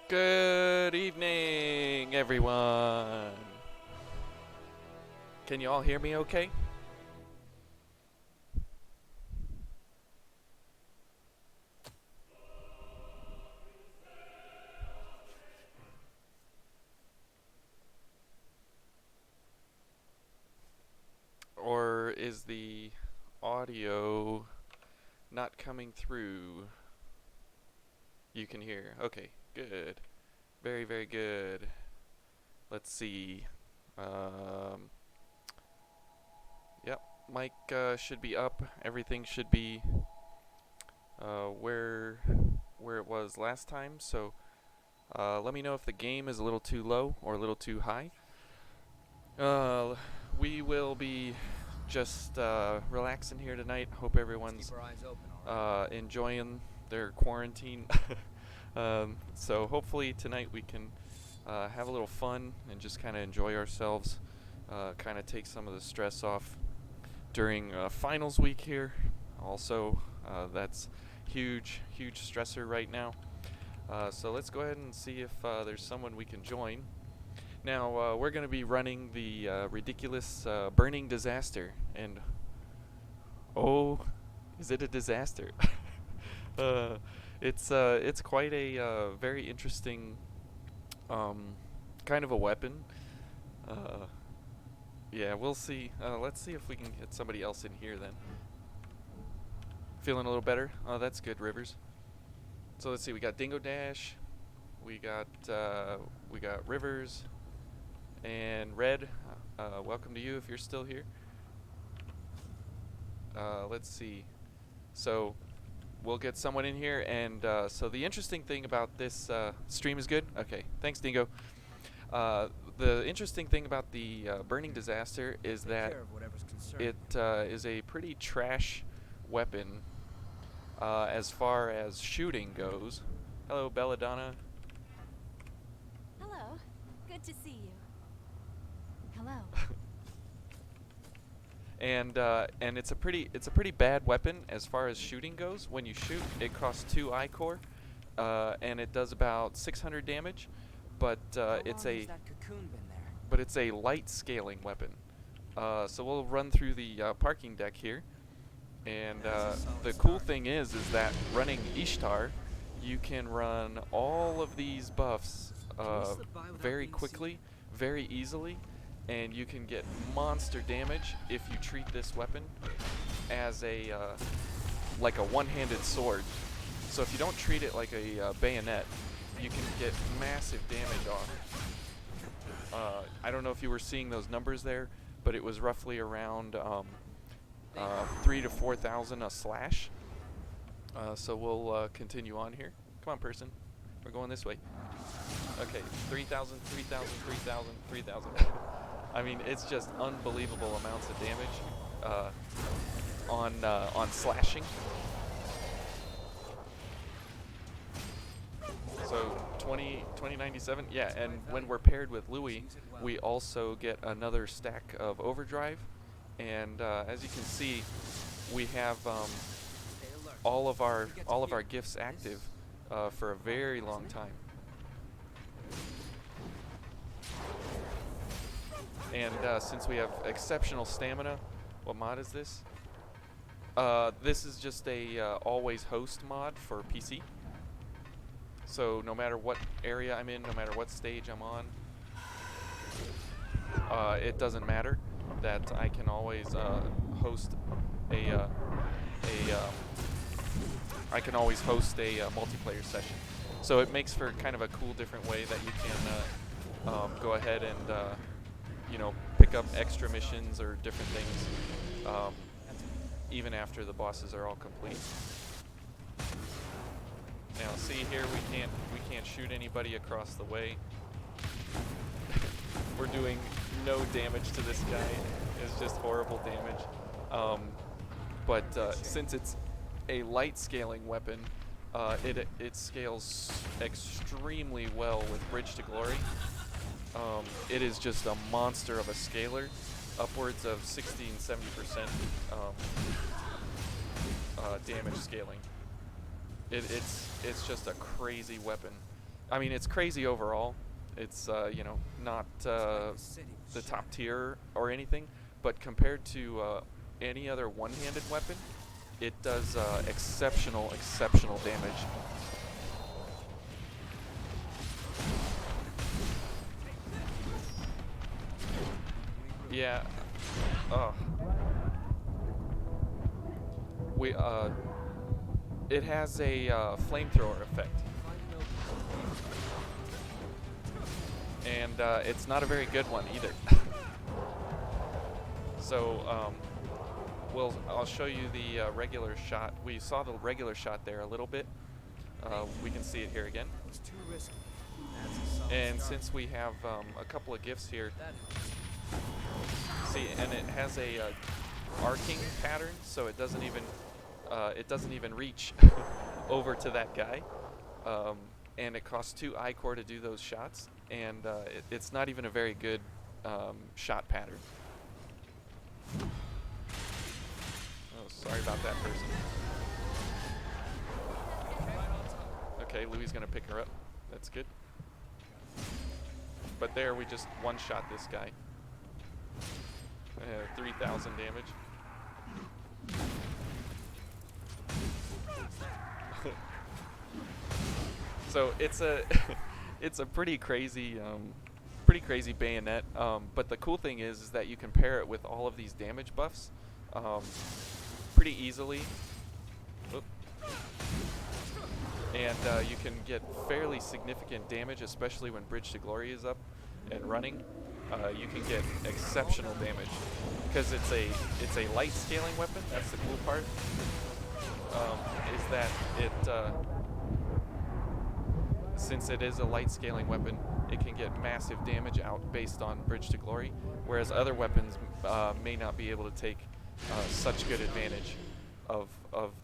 Good evening, everyone. Can you all hear me okay? Or is the audio not coming through? You can hear. Okay, good. Very, very good. Let's see. Um, yep, mic should be up. Everything should be where it was last time. So let me know if the game is a little too low or a little too high. Uh, we will be just relaxing here tonight. Hope everyone's enjoying their quarantine. So hopefully tonight we can have a little fun and just kind of enjoy ourselves. Kind of take some of the stress off during finals week here. Also, that's huge stressor right now. So let's go ahead and see if there's someone we can join. Now, we're going to be running the ridiculous burning disaster, and oh, is it a disaster? uh, it's quite a very interesting um, kind of a weapon. Uh, yeah, we'll see. Let's see if we can get somebody else in here then. Feeling a little better? Oh, that's good, Rivers. So let's see. We got Dingo Dash. We got Rivers and Red. Welcome to you if you're still here. Let's see. So we'll get someone in here, and so the interesting thing about this stream is good. Okay, thanks, Dingo. The interesting thing about the burning disaster is that it is a pretty trash weapon as far as shooting goes. Hello, Belladonna. Hello. Good to see you. Hello. And it's a pretty bad weapon as far as shooting goes. When you shoot, it costs 2 I-core, and it does about 600 damage. But it's a light scaling weapon. So we'll run through the parking deck here, and the cool thing is that running Ishtar, you can run all of these buffs very quickly, very easily, and you can get monster damage if you treat this weapon as a like a one-handed sword. So if you don't treat it like a bayonet, you can get massive damage off. I don't know if you were seeing those numbers there, but it was roughly around 3 to 4,000 a slash. So we'll continue on here. Come on, person. We're going this way. Okay, 3,000, 3,000, 3,000, 3,000. I mean, it's just unbelievable amounts of damage on slashing. So 2097, yeah, and when we're paired with Louis, we also get another stack of overdrive, and as you can see, we have all of our gifts active for a very long time. And since we have exceptional stamina, what mod is this? This is just a always host mod for PC. So no matter what area I'm in, no matter what stage I'm on, it doesn't matter that I can always host a I can always host a multiplayer session. So it makes for kind of a cool, different way that you can go ahead and pick up extra missions or different things, even after the bosses are all complete. Now, see here, we can't shoot anybody across the way. We're doing no damage to this guy. It's just horrible damage. But since it's a light scaling weapon, it scales extremely well with Bridge to Glory. It is just a monster of a scaler, upwards of 60 and 70% damage scaling. It's just a crazy weapon. I mean, it's crazy overall. It's you know, not the top tier or anything, but compared to any other one-handed weapon, it does exceptional damage. Yeah. Oh. We it has a flamethrower effect, and it's not a very good one either. So I'll show you the regular shot. We saw the regular shot there a little bit. We can see it here again. It's too risky. And since we have a couple of gifts here, see, and it has a arcing pattern, so it doesn't even reach over to that guy. And it costs 2 ichor to do those shots, and it's not even a very good shot pattern. Oh, sorry about that person. Okay, Louis gonna pick her up. That's good. But there, we just one-shot this guy. 3,000 damage. So it's a it's a pretty crazy bayonet. But the cool thing is that you can pair it with all of these damage buffs pretty easily. Oop. And you can get fairly significant damage, especially when Bridge to Glory is up and running. You can get exceptional damage because it's a light scaling weapon. That's the cool part. Is that it? Since it is a light scaling weapon, it can get massive damage out based on Bridge to Glory, whereas other weapons may not be able to take such good advantage of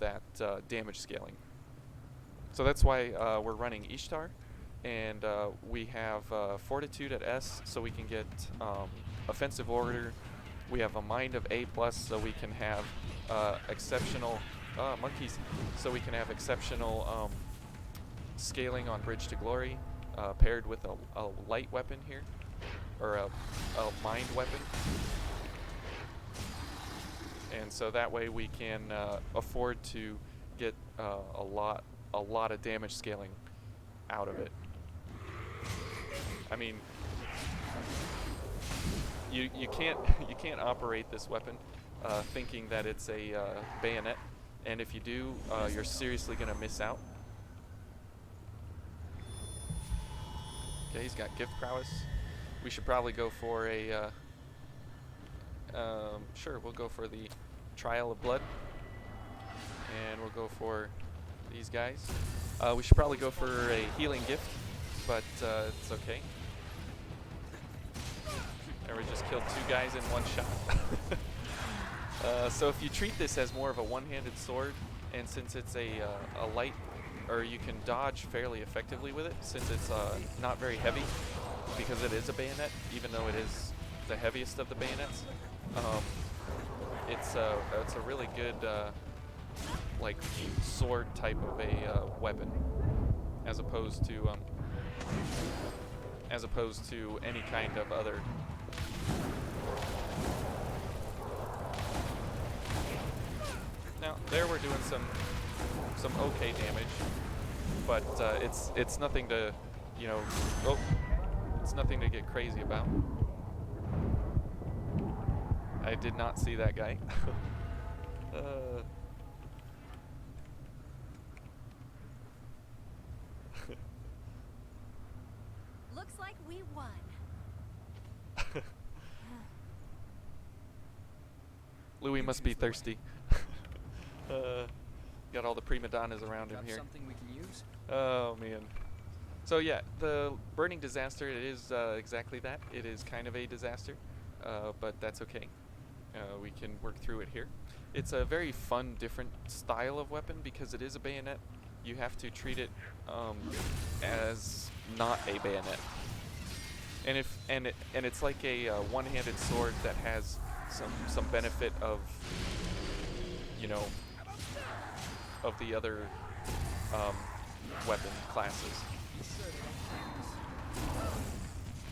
that damage scaling. So that's why we're running Ishtar, and we have Fortitude at S, so we can get Offensive Order. We have a Mind of A+, so we can have exceptional monkeys, so we can have exceptional scaling on Bridge to Glory, paired with a light weapon here, or a mind weapon. And so that way we can afford to get a lot of damage scaling out of it. I mean, you can't operate this weapon thinking that it's a bayonet, and if you do, you're seriously gonna miss out. Okay, he's got gift prowess. We should probably go for a sure, we'll go for the Trial of Blood, and we'll go for these guys. We should probably go for a healing gift, but it's okay. And we just killed 2 guys in one shot. So if you treat this as more of a one-handed sword, and since it's a light, or you can dodge fairly effectively with it, since it's not very heavy, because it is a bayonet, even though it is the heaviest of the bayonets. It's a really good like sword type of a weapon, as opposed to any kind of other. Now there we're doing some okay damage, but it's nothing to, you know, it's nothing to get crazy about. I did not see that guy. Looks like we won. Louis must be thirsty. Got all the prima donnas around him here. Something we can use? Oh man. So yeah, the Burning Disaster, it is exactly that. It is kind of a disaster, but that's okay. We can work through it here. It's a very fun, different style of weapon because it is a bayonet. You have to treat it as not a bayonet, and it's like a one-handed sword that has some benefit of, you know, of the other weapon classes.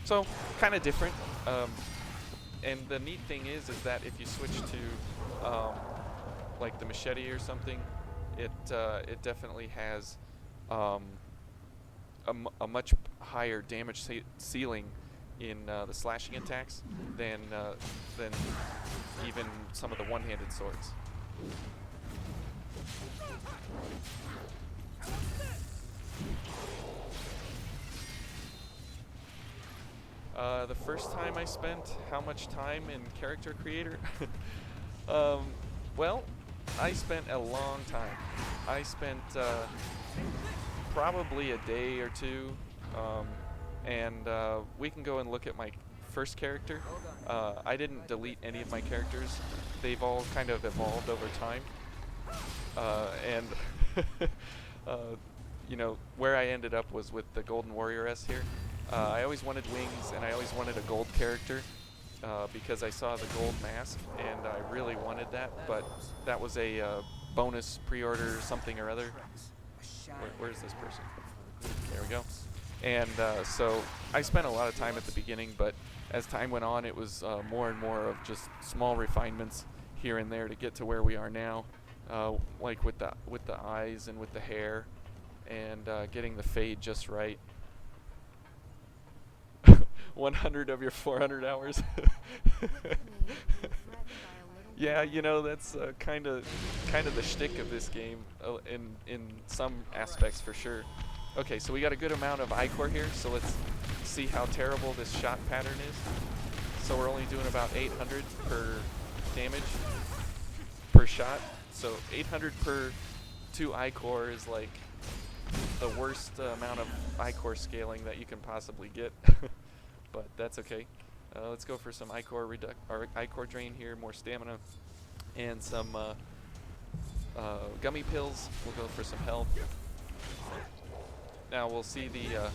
So, kind of different. And the neat thing is that if you switch to like the machete or something, it definitely has a much higher damage ceiling in the slashing attacks than even some of the one-handed swords. The first time I spent how much time in Character Creator? Well, I spent a long time. I spent probably a day or two, and we can go and look at my first character. I didn't delete any of my characters. They've all kind of evolved over time. And you know, where I ended up was with the Golden Warrioress here. I always wanted wings, and I always wanted a gold character because I saw the gold mask, and I really wanted that, but that was a bonus pre-order something or other. Where's this person? There we go. And so I spent a lot of time at the beginning, but as time went on, it was more and more of just small refinements here and there to get to where we are now, like with the eyes and with the hair, and getting the fade just right. 100 of your 400 hours. Yeah, you know, that's kind of the shtick of this game in some aspects for sure. Okay, so we got a good amount of Ichor here, so let's see how terrible this shot pattern is. So we're only doing about 800 per damage per shot. So 800 per 2 Ichor is like the worst amount of Ichor scaling that you can possibly get. But that's okay. Let's go for some Ichor Ichor drain here, more stamina, and some gummy pills. We'll go for some health. Now we'll see the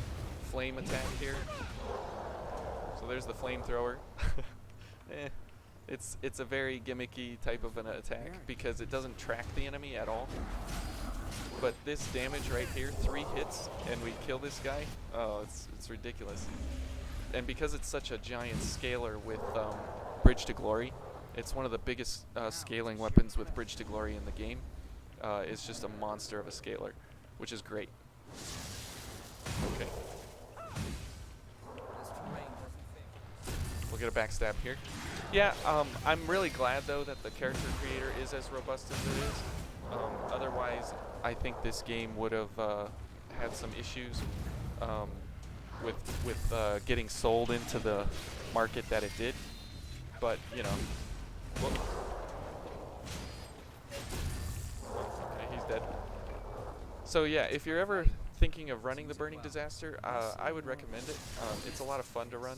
flame attack here. So there's the flamethrower. It's a very gimmicky type of an attack because it doesn't track the enemy at all. But this damage right here, 3 hits and we kill this guy. Oh, it's ridiculous. And because it's such a giant scaler with Bridge to Glory, it's one of the biggest scaling weapons with Bridge to Glory in the game. It's just a monster of a scaler, which is great. Okay. We'll get a backstab here. Yeah, I'm really glad though that the Character Creator is as robust as it is. Otherwise, I think this game would have had some issues. With getting sold into the market that it did, but you know, okay, he's dead. So yeah, if you're ever thinking of running the Burning Disaster, I would recommend it. It's a lot of fun to run.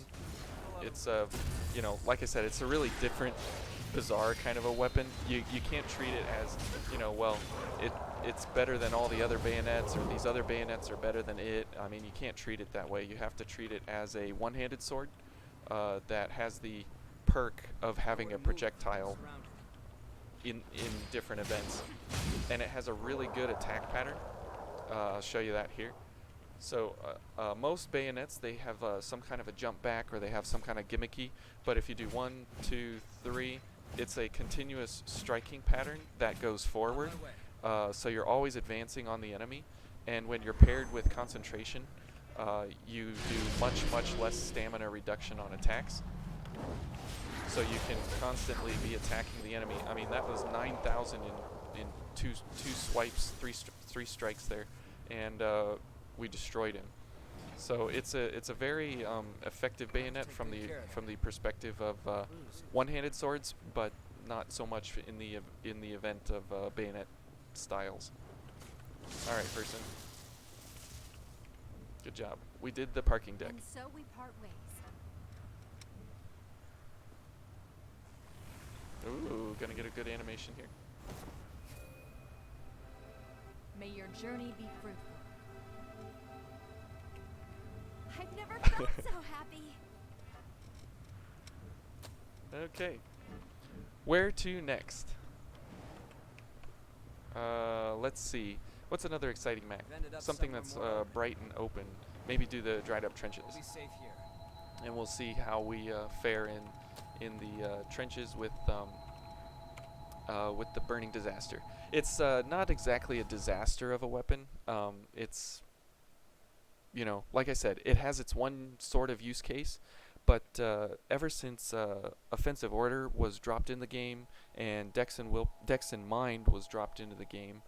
It's you know, like I said, it's a really different, bizarre kind of a weapon. You can't treat it as, you know, well, it's better than all the other bayonets, or these other bayonets are better than it. I mean, you can't treat it that way. You have to treat it as a one-handed sword that has the perk of having a projectile in different events. And it has a really good attack pattern. I'll show you that here. So most bayonets, they have some kind of a jump back, or they have some kind of gimmicky, but if you do 1, 2, 3, it's a continuous striking pattern that goes forward. So you're always advancing on the enemy, and when you're paired with concentration, you do much less stamina reduction on attacks. So you can constantly be attacking the enemy. I mean, that was 9,000 in two swipes, three strikes there, and we destroyed him. So it's a very effective bayonet from the perspective of one-handed swords, but not so much in the event of bayonet styles. All right, person. Good job. We did the parking deck. And so we part ways. Ooh, gonna get a good animation here. May your journey be fruitful. I've never felt so happy. Okay. Where to next? Let's see. What's another exciting map? I've ended up Something somewhere that's more open. bright and open. Maybe do the dried up trenches, We'll be safe here. and we'll see how we fare in the trenches with the burning disaster. It's not exactly a disaster of a weapon. It's, you know, like I said, it has its one sort of use case, but ever since Offensive Order was dropped in the game and Dex and Mind was dropped into the game,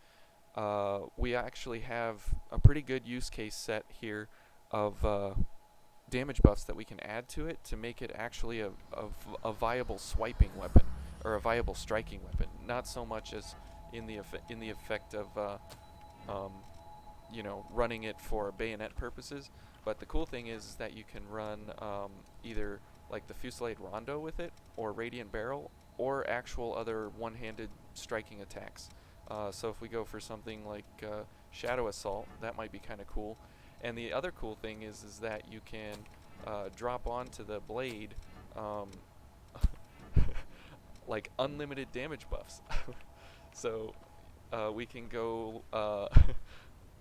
we actually have a pretty good use case set here of damage buffs that we can add to it to make it actually a viable swiping weapon or a viable striking weapon. Not so much as in the effect of you know, running it for bayonet purposes. But the cool thing is that you can run either like the Fusillade Rondo with it, or Radiant Barrel, or actual other one-handed striking attacks. So if we go for something like Shadow Assault, that might be kind of cool. And the other cool thing is that you can drop onto the blade like unlimited damage buffs. So we can go,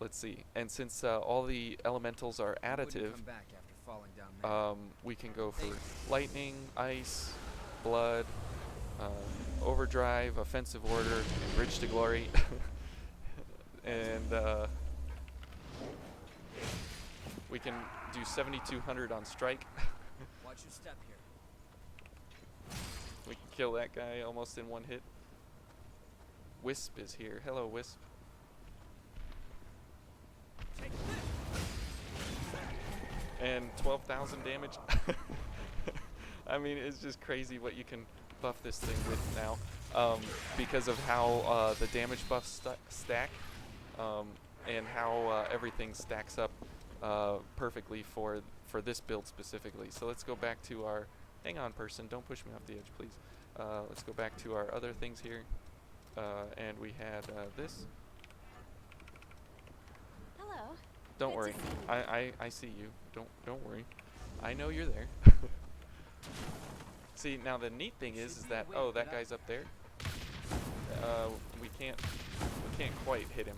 let's see, and since all the elementals are You wouldn't additive, come back after falling down there. we can go for lightning, ice, blood, overdrive, offensive order, and bridge to glory. And we can do 7,200 on strike. Watch your step here. We can kill that guy almost in one hit. Wisp is here. Hello, Wisp. And 12,000 damage. I mean, it's just crazy what you can buff this thing with now, because of how the damage buffs stack, and how everything stacks up perfectly for this build specifically. So let's go back to our. Hang on, person. Don't push me off the edge, please. Let's go back to our other things here, and we had this. Hello. Don't Good worry. to see you. I see you. Don't worry. I know you're there. See, now the neat thing is that that guy's up there. We can't quite hit him,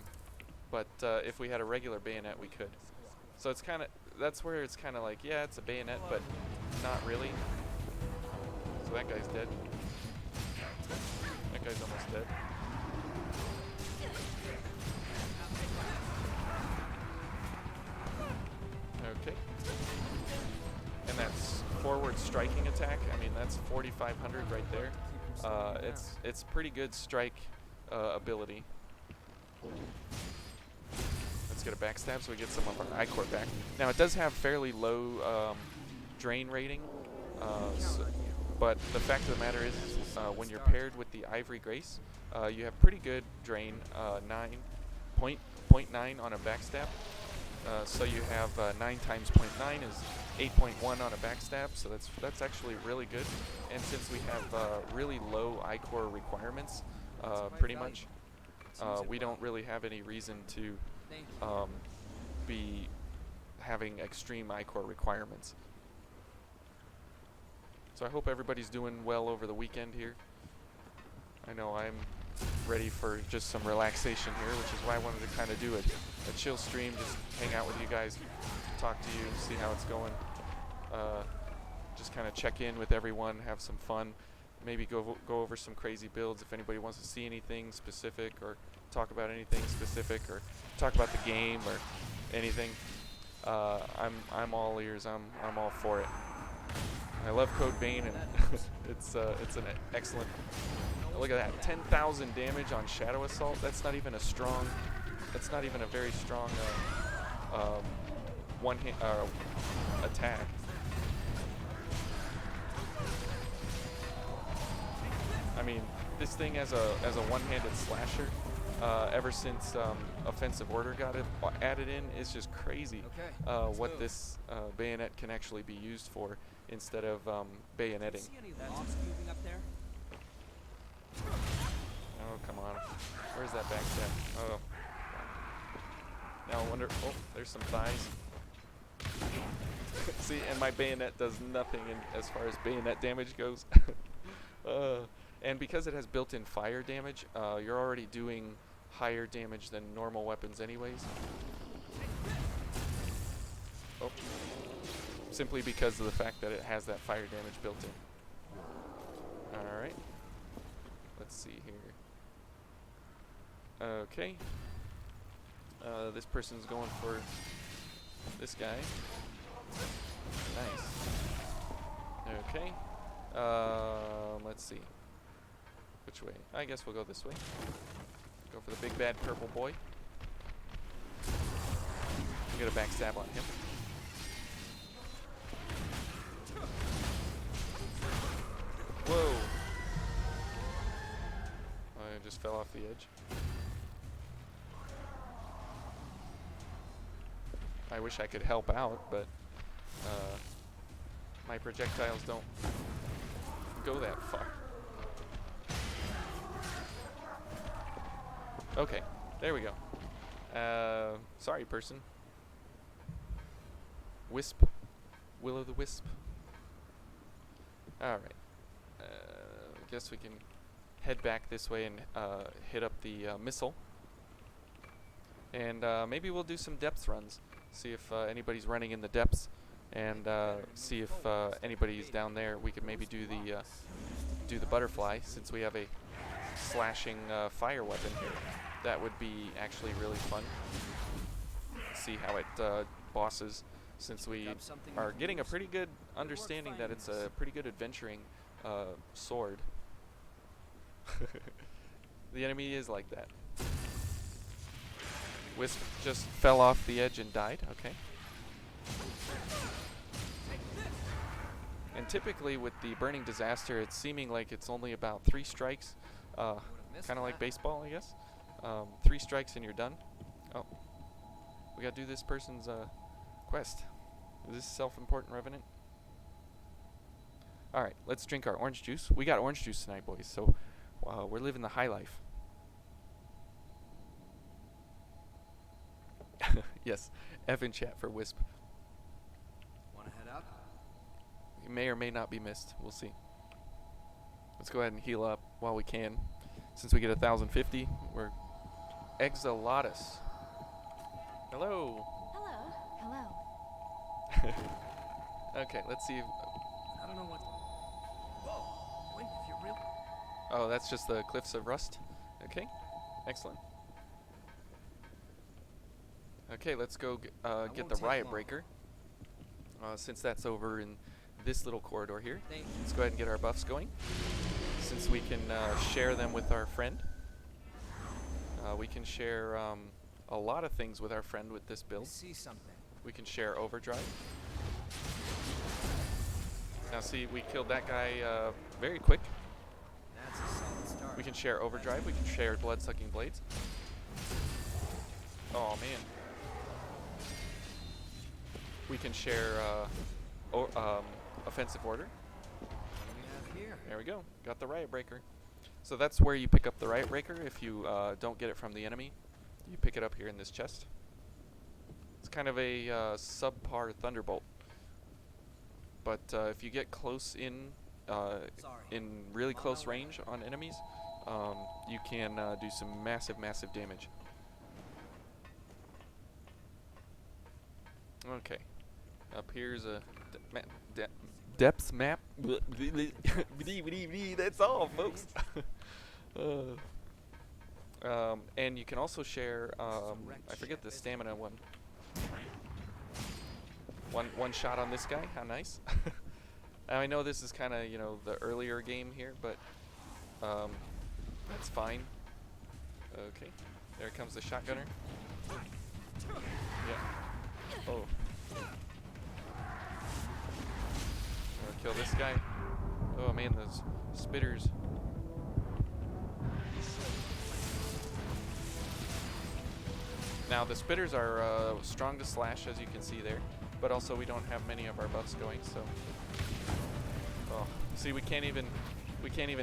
but if we had a regular bayonet, we could. So it's kind of, that's where it's kind of like, yeah, it's a bayonet, but not really. So that guy's dead. That guy's almost dead. Okay. And that's forward striking attack. I mean, that's 4,500 right there. It's pretty good strike ability. Let's get a backstab so we get some of our I-Core back. Now, it does have fairly low drain rating, but the fact of the matter is when you're paired with the Ivory Grace, you have pretty good drain, 0.9 on a backstab. So you have 9 times 0.9 is 8.1 on a backstab, so that's actually really good. And since we have really low I-Core requirements, pretty much, we don't really have any reason to be having extreme I-Core requirements. So I hope everybody's doing well over the weekend here. I know I'm ready for just some relaxation here, which is why I wanted to kind of do a chill stream, just hang out with you guys, talk to you, see how it's going. Just kind of check in with everyone, have some fun, maybe go over some crazy builds if anybody wants to see anything specific or talk about anything specific or talk about the game or anything. I'm all ears. I'm all for it. I love Code Vein, and it's an excellent. Look at that, 10,000 damage on Shadow Assault. That's not even a strong. That's not even a very strong one hit attack. I mean, this thing as a one-handed slasher, ever since Offensive Order got it added in, is just crazy. What this bayonet can actually be used for instead of bayoneting. See any lofts moving up there? Oh, come on. Where's that backstab? Oh. Now I wonder. Oh, there's some thighs. See, and my bayonet does nothing as far as bayonet damage goes. And because it has built-in fire damage, you're already doing higher damage than normal weapons anyways. Oh. Simply because of the fact that it has that fire damage built in. Alright. Let's see here. Okay. This person's going for this guy. Nice. Okay. Let's see. Which way? I guess we'll go this way. Go for the big bad purple boy. Get a backstab on him. Whoa! I just fell off the edge. I wish I could help out, but my projectiles don't go that far. Okay, there we go. Sorry, person. Wisp. Will-o'-the-wisp. Alright. Guess we can head back this way and hit up the missile. And maybe we'll do some depth runs. See if anybody's running in the depths. And see if anybody's down there. We could maybe do the butterfly, since we have a slashing fire weapon here. That would be actually really fun. See how it bosses, since we are getting a pretty good understanding that it's a pretty good adventuring sword. The enemy is like that. Wisp just fell off the edge and died. Okay. And typically with the Burning Disaster, it's seeming like it's only about 3 strikes. Kind of like baseball, I guess. 3 strikes and you're done. Oh. We gotta do this person's quest. Is this self-important Revenant? Alright, let's drink our orange juice. We got orange juice tonight, boys, so we're living the high life. Yes, F in chat for Wisp. Wanna head up? He may or may not be missed. We'll see. Let's go ahead and heal up while we can. Since we get 1,050, we're Exalatus. Hello. Hello. Hello. Okay, let's see if... I don't know what. Whoa! Wait, if you're real. Oh, that's just the Cliffs of Rust. Okay, excellent. Okay, let's go get the Riot Breaker. Since that's over in this little corridor here, let's go ahead and get our buffs going. Since we can share them with our friend. We can share a lot of things with our friend with this build. See something. We can share Overdrive. Now see, we killed that guy very quick. That's a solid start. We can share Overdrive. We can share Blood-Sucking Blades. Oh man. We can share Offensive Order. What do we have here? There we go. Got the Riot Breaker. So that's where you pick up the Riot Breaker. If you don't get it from the enemy, you pick it up here in this chest. It's kind of a subpar Thunderbolt. But if you get close in really close range on enemies, you can do some massive damage. Okay. Up here's a depths map. That's all, folks. And you can also share, I forget the stamina one. One shot on this guy. How nice. I know this is kind of, you know, the earlier game here, but that's fine. Okay. There comes the shotgunner. Yeah. Oh. Kill this guy. Oh man, those spitters. Now the spitters are strong to slash, as you can see there, but also we don't have many of our buffs going, so. Oh, see, we can't even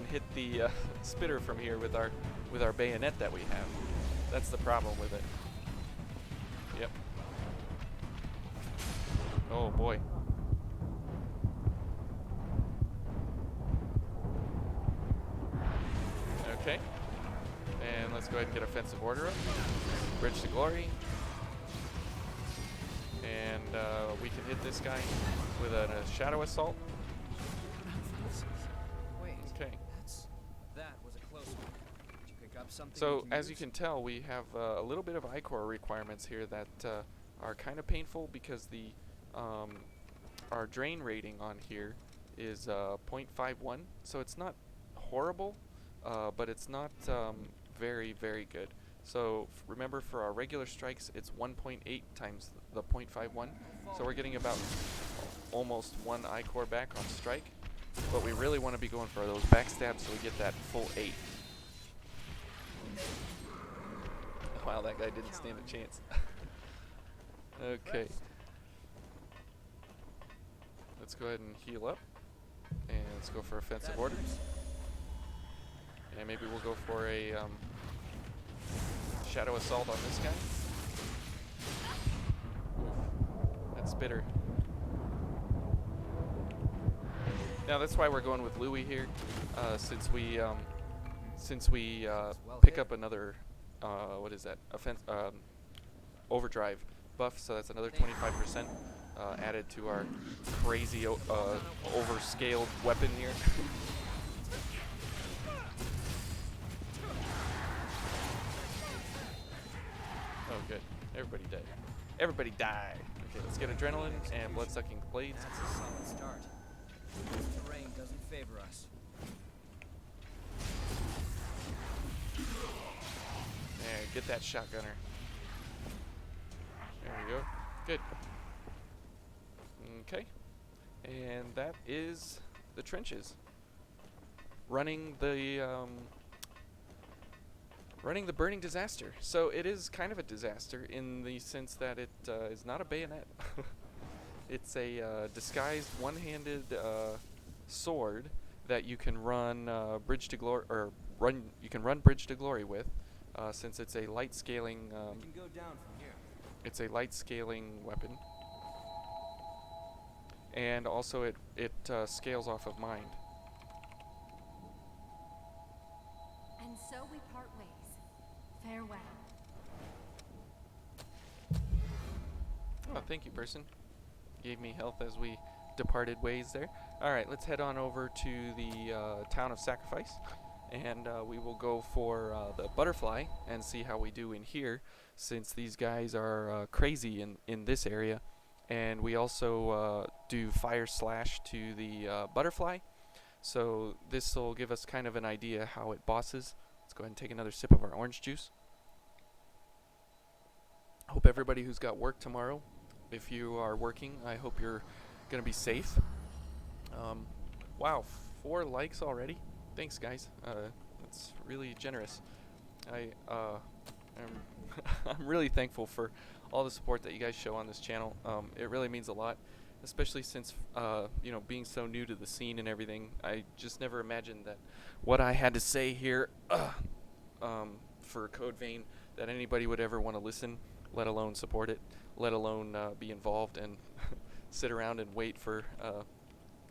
hit the spitter from here with our bayonet that we have. That's the problem with it. Yep. Oh boy. Okay. And let's go ahead and get offensive order up. Bridge to glory. And we can hit this guy with a shadow assault. Wait. Okay. That was a close one. Did you pick up something? So we can as you use? can tell, we have a little bit of iCore requirements here that are kind of painful because the our drain rating on here is 0.51, so it's not horrible, but it's not very, very good. So remember, for our regular strikes, it's 1.8 times the 0.51, so we're getting about almost 1 iCore back on strike, but we really want to be going for those backstabs so we get that full 8. Wow, that guy didn't stand a chance. Okay. Let's go ahead and heal up. And let's go for offensive order. And maybe we'll go for a shadow assault on this guy. Oof, that's bitter. Now that's why we're going with Louis here, since we pick up another what is that? Overdrive buff, so that's another 25% added to our crazy overscaled weapon here. Oh, good. Everybody died. Everybody die. Okay, let's get adrenaline and blood-sucking blades. That's a solid start. This terrain doesn't favor us. Yeah, get that shotgunner. There we go. Good. Okay. And that is the trenches. Running the burning disaster. So it is kind of a disaster in the sense that it is not a bayonet. It's a disguised one-handed sword that you can run bridge to glory, or you can run bridge to glory with, since it's a light scaling. We can go down from here. It's a light scaling weapon, and also it scales off of mind. And so we part ways. Farewell. Oh, thank you, person. Gave me health as we departed ways there. All right, let's head on over to the town of Sacrifice, and we will go for the butterfly and see how we do in here, since these guys are crazy in this area. And we also do fire slash to the butterfly, so this will give us kind of an idea how it bosses. Let's go ahead and take another sip of our orange juice. Hope everybody who's got work tomorrow, if you are working, I hope you're gonna be safe. Wow, 4 likes already. Thanks, guys. That's really generous. I'm really thankful for all the support that you guys show on this channel. It really means a lot, especially since you know, being so new to the scene and everything. I just never imagined that what I had to say here for Code Vein, that anybody would ever want to listen, let alone support it, let alone be involved and sit around and wait for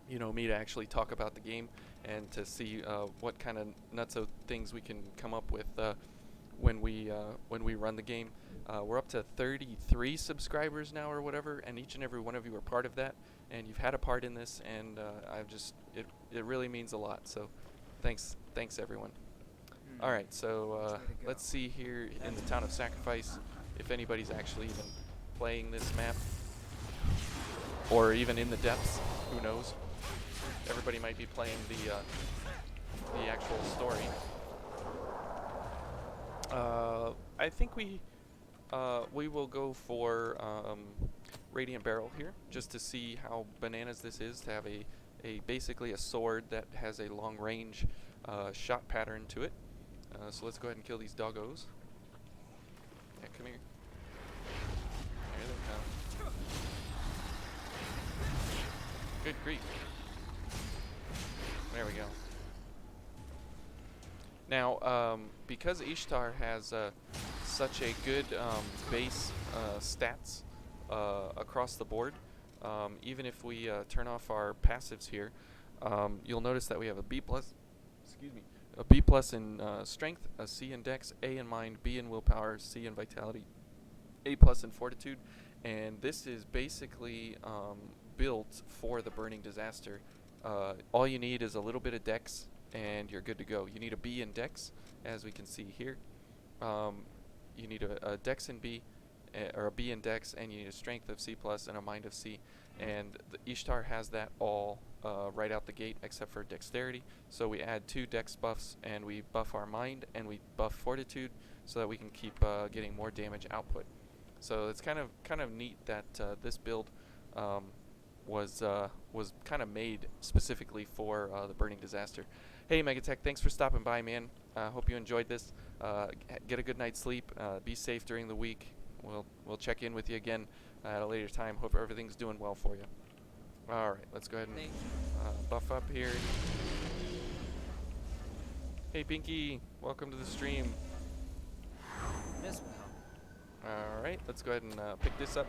you know, me to actually talk about the game and to see what kind of nutso things we can come up with when we run the game. We're up to 33 subscribers now or whatever, and each and every one of you are part of that, and you've had a part in this, and I've just it really means a lot. So thanks everyone. All right, so let's see here in the town of Sacrifice if anybody's actually even playing this map, or even in the depths. Who knows? Everybody might be playing the actual story. I think we will go for Radiant Barrel here, just to see how bananas this is to have a basically a sword that has a long range shot pattern to it. So let's go ahead and kill these doggos. Yeah, come here. There they come. Good grief. There we go. Now, because Ishtar has such a good base stats across the board, even if we turn off our passives here, you'll notice that we have a B+, excuse me, a B plus in strength, a C in dex, A in mind, B in willpower, C in vitality, A plus in fortitude, and this is basically built for the burning disaster. All you need is a little bit of dex, and you're good to go. You need a B in dex, as we can see here. You need a dex in B, or a B in dex, and you need a strength of C plus and a mind of C. And the Ishtar has that all right out the gate, except for dexterity. So we add 2 dex buffs, and we buff our mind, and we buff fortitude, so that we can keep getting more damage output. So it's kind of neat that this build was kind of made specifically for the burning disaster. Hey Megatech, thanks for stopping by, man. Hope you enjoyed this. Get a good night's sleep. Be safe during the week. We'll check in with you again at a later time. Hope everything's doing well for you. All right, let's go ahead and buff up here. Hey Pinky, welcome to the stream. As well. All right, let's go ahead and pick this up.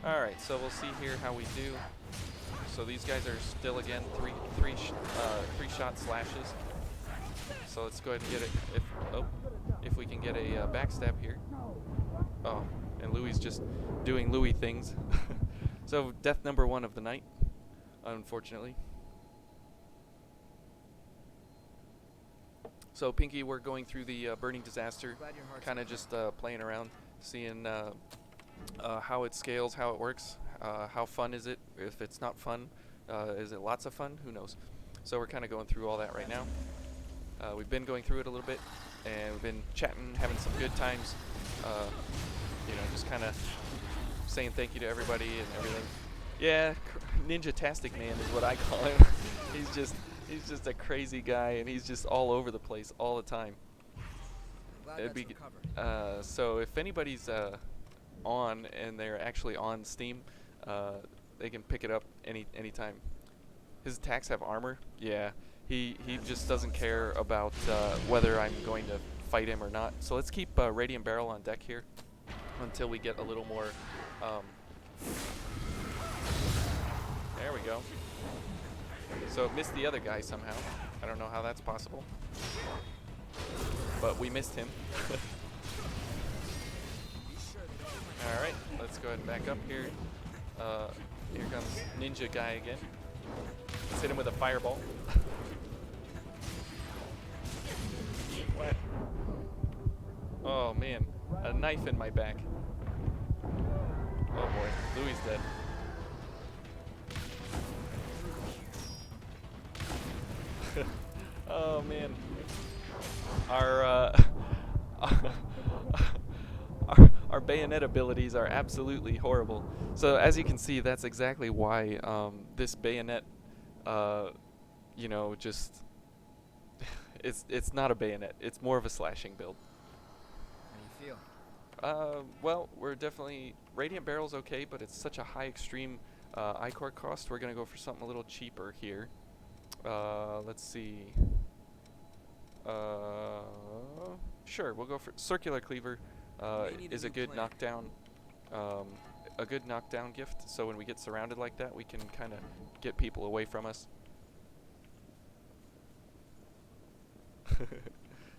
All right, so we'll see here how we do. So these guys are still again three shot slashes. So let's go ahead and get it. If we can get a backstab here. Oh, and Louis just doing Louis things. So death number 1 of the night, unfortunately. So Pinky, we're going through the burning disaster, kind of just playing around, seeing how it scales, how it works, how fun is it. If it's not fun, is it lots of fun? Who knows? So we're kind of going through all that right now. We've been going through it a little bit, and we've been chatting, having some good times. You know, just kind of saying thank you to everybody and everything. Yeah, Ninja-tastic Man is what I call him. He's just a crazy guy, and he's just all over the place all the time. Glad that's recovered. So if anybody's on and they're actually on Steam, they can pick it up anytime. His attacks have armor. Yeah, he just doesn't care about whether I'm going to fight him or not. So let's keep Radiant Barrel on deck here until we get a little more. There we go. So it missed the other guy somehow. I don't know how that's possible, but we missed him. All right, let's go ahead and back up here. Here comes Ninja guy again. Let's hit him with a fireball. What? Oh man, a knife in my back. Oh boy, Louis dead. Oh man, our our bayonet abilities are absolutely horrible. So as you can see, that's exactly why this bayonet, you know, just it's not a bayonet. It's more of a slashing build. How do you feel? Well, we're definitely Radiant Barrel's okay, but it's such a high extreme Ichor cost. We're gonna go for something a little cheaper here. Let's see. Sure, we'll go for Circular Cleaver. Is a good knockdown, gift. So when we get surrounded like that, we can kind of get people away from us.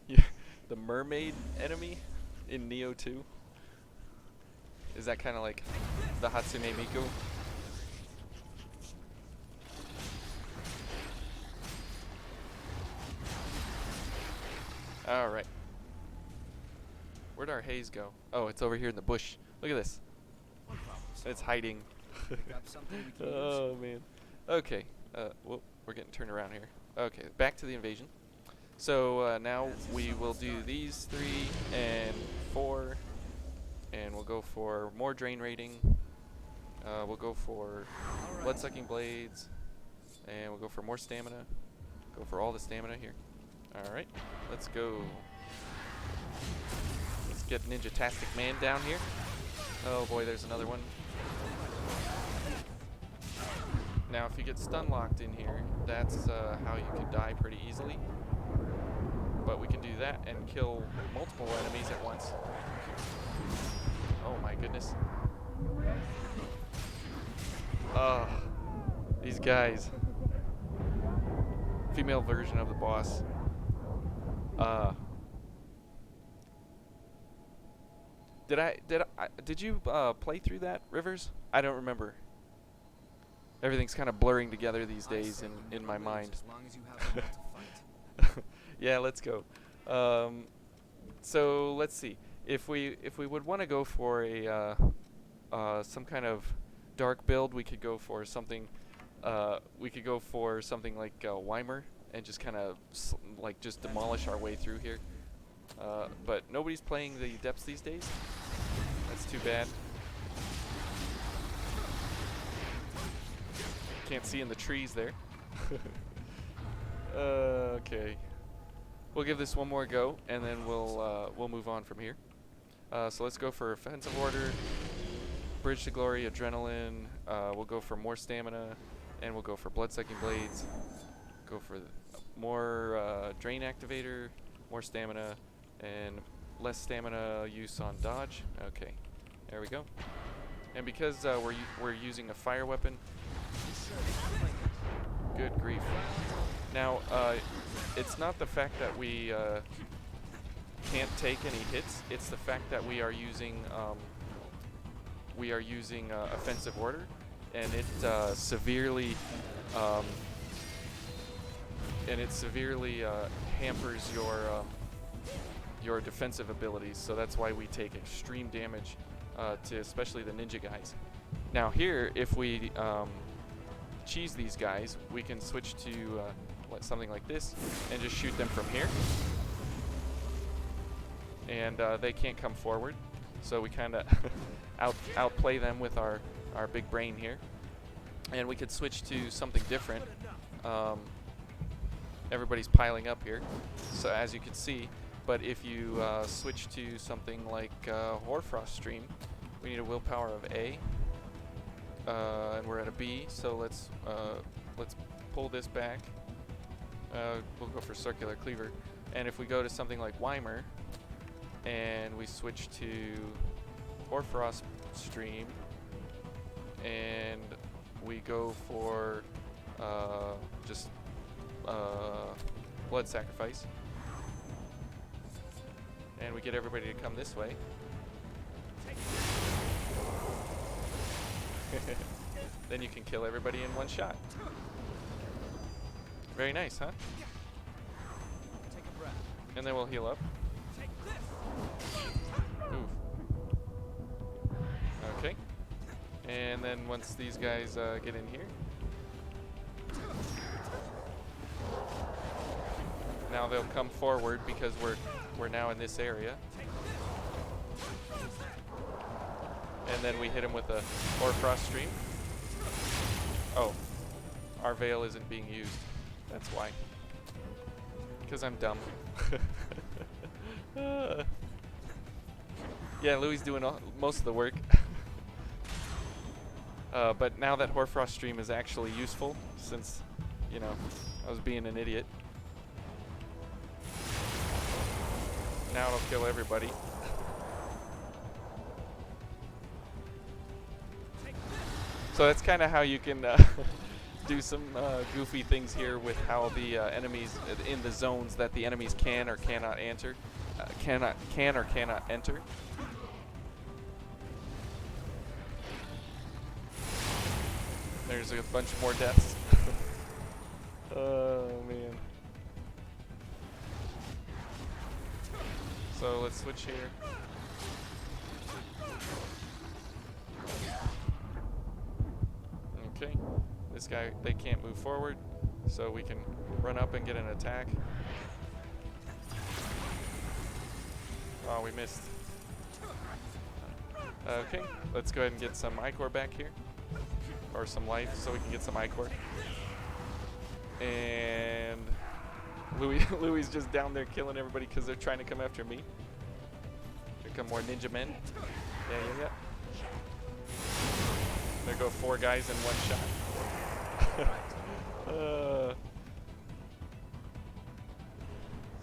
Yeah, the mermaid enemy in Neo 2. Is that kind of like the Hatsune Miku? Alright. Where'd our haze go? Oh, it's over here in the bush. Look at this. It's hiding. Got something we can Oh, man. Okay. Whoop, we're getting turned around here. Okay, back to the invasion. So now we will do these 3 and 4. And we'll go for more drain rating. We'll go for blood-sucking blades. And we'll go for more stamina. Go for all the stamina here. Alright, let's go. Let's get Ninja-tastic Man down here. Oh boy, there's another one. Now if you get stun locked in here, that's how you can die pretty easily. But we can do that and kill multiple enemies at once. Oh my goodness. Oh, these guys. Female version of the boss. Uh, did you play through that, Rivers? I don't remember. Everything's kind of blurring together these days in my mind. As long as you have the will to fight. Yeah, let's go. So let's see. If we would want to go for a some kind of dark build, we could go for something. We could go for something like Weimer and just kind of like just demolish our way through here. But nobody's playing the depths these days. That's too bad. Can't see in the trees there. Okay. We'll give this one more go, and then we'll move on from here. So let's go for offensive order, bridge to glory, adrenaline. We'll go for more stamina, and we'll go for blood-sucking blades. Go for more drain activator, more stamina, and less stamina use on dodge. Okay, there we go. And because we're using a fire weapon, good grief. Now, it's not the fact that we can't take any hits. It's the fact that we are using offensive order, and it severely hampers your defensive abilities. So that's why we take extreme damage to especially the ninja guys. Now here, if we cheese these guys, we can switch to something like this and just shoot them from here, and they can't come forward, so we kind of outplay them with our big brain here. And we could switch to something different. Everybody's piling up here, so as you can see. But if you switch to something like Hoarfrost Stream, we need a willpower of A, and we're at a B. So let's pull this back. We'll go for Circular Cleaver. And if we go to something like Weimer, and we switch to Hoarfrost Stream, and we go for just Blood Sacrifice, and we get everybody to come this way. Then you can kill everybody in one shot. Very nice, huh? Take a breath. And then we'll heal up. Take this. Oof. Okay. And then once these guys get in here, now they'll come forward because we're now in this area. And then we hit him with a Hoarfrost Stream. Oh, our veil isn't being used. That's why. Because I'm dumb. Yeah, Louis doing most of the work. But now that Hoarfrost Stream is actually useful, since, you know, I was being an idiot. Now it'll kill everybody. So that's kind of how you can do some goofy things here with how the enemies in the zones that the enemies can or cannot enter, can or cannot enter. There's a bunch more deaths. Oh man. So let's switch here. Okay, this guy, they can't move forward, so we can run up and get an attack. Oh, we missed. Okay, let's go ahead and get some Ichor back here, or some life, so we can get some Ichor. And Louis is just down there killing everybody because they're trying to come after me. Here come more ninja men. Yeah. There go 4 guys in one shot.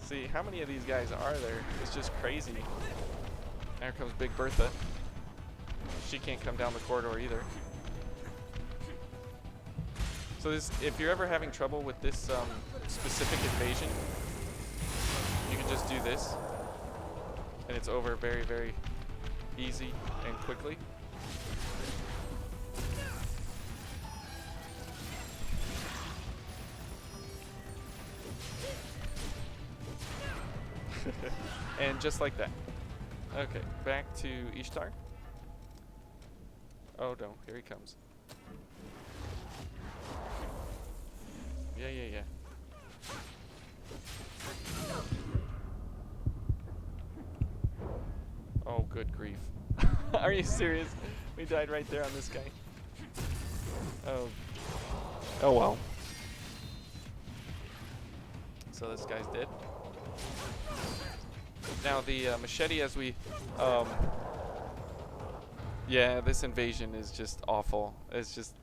See, how many of these guys are there? It's just crazy. There comes Big Bertha. She can't come down the corridor either. So this, if you're ever having trouble with this specific invasion, You can just do this, and it's over very, very easy and quickly. And just like that. Okay, back to Ishtar. Oh no, here he comes. Yeah. Oh, good grief. Are you serious? We died right there on this guy. Oh well. So this guy's dead. Now the machete, as we, yeah, this invasion is just awful. It's just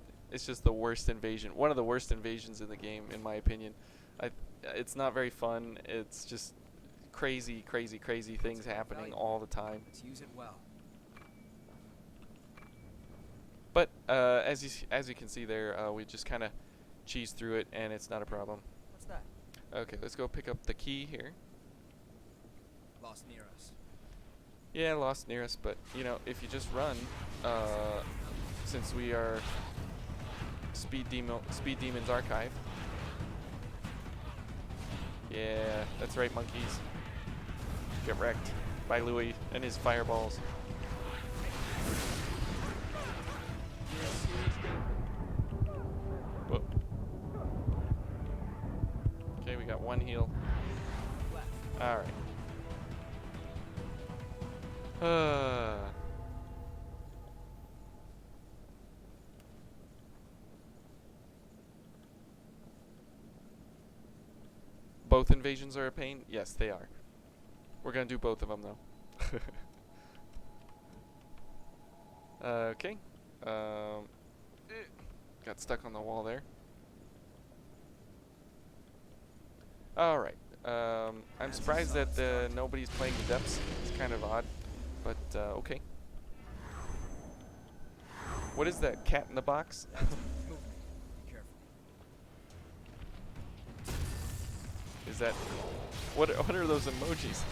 the worst invasion. One of the worst invasions in the game, in my opinion. It's not very fun. It's just crazy things happening all the time. Let's use it well. But as you can see there, we just kind of cheese through it, and it's not a problem. What's that? Okay, let's go pick up the key here. Lost near us. Yeah, lost near us, but you know, if you just run, since we are Speed Demon's Archive. Yeah, that's right, monkeys. Get wrecked by Louis and his fireballs. Whoop. Okay, we got one heal. All right. Both invasions are a pain? Yes, they are. We're gonna do both of them though. Okay. Got stuck on the wall there. Alright. I'm surprised that nobody's playing the depths. It's kind of odd. But, okay. What is that? Cat in the box? Move. Be careful. Is that... What are those emojis?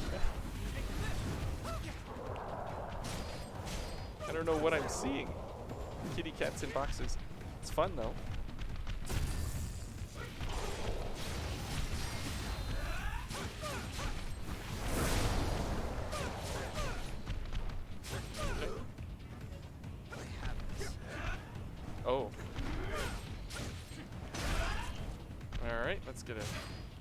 I don't know what I'm seeing. Kitty cats in boxes. It's fun though. Oh. Alright, let's get a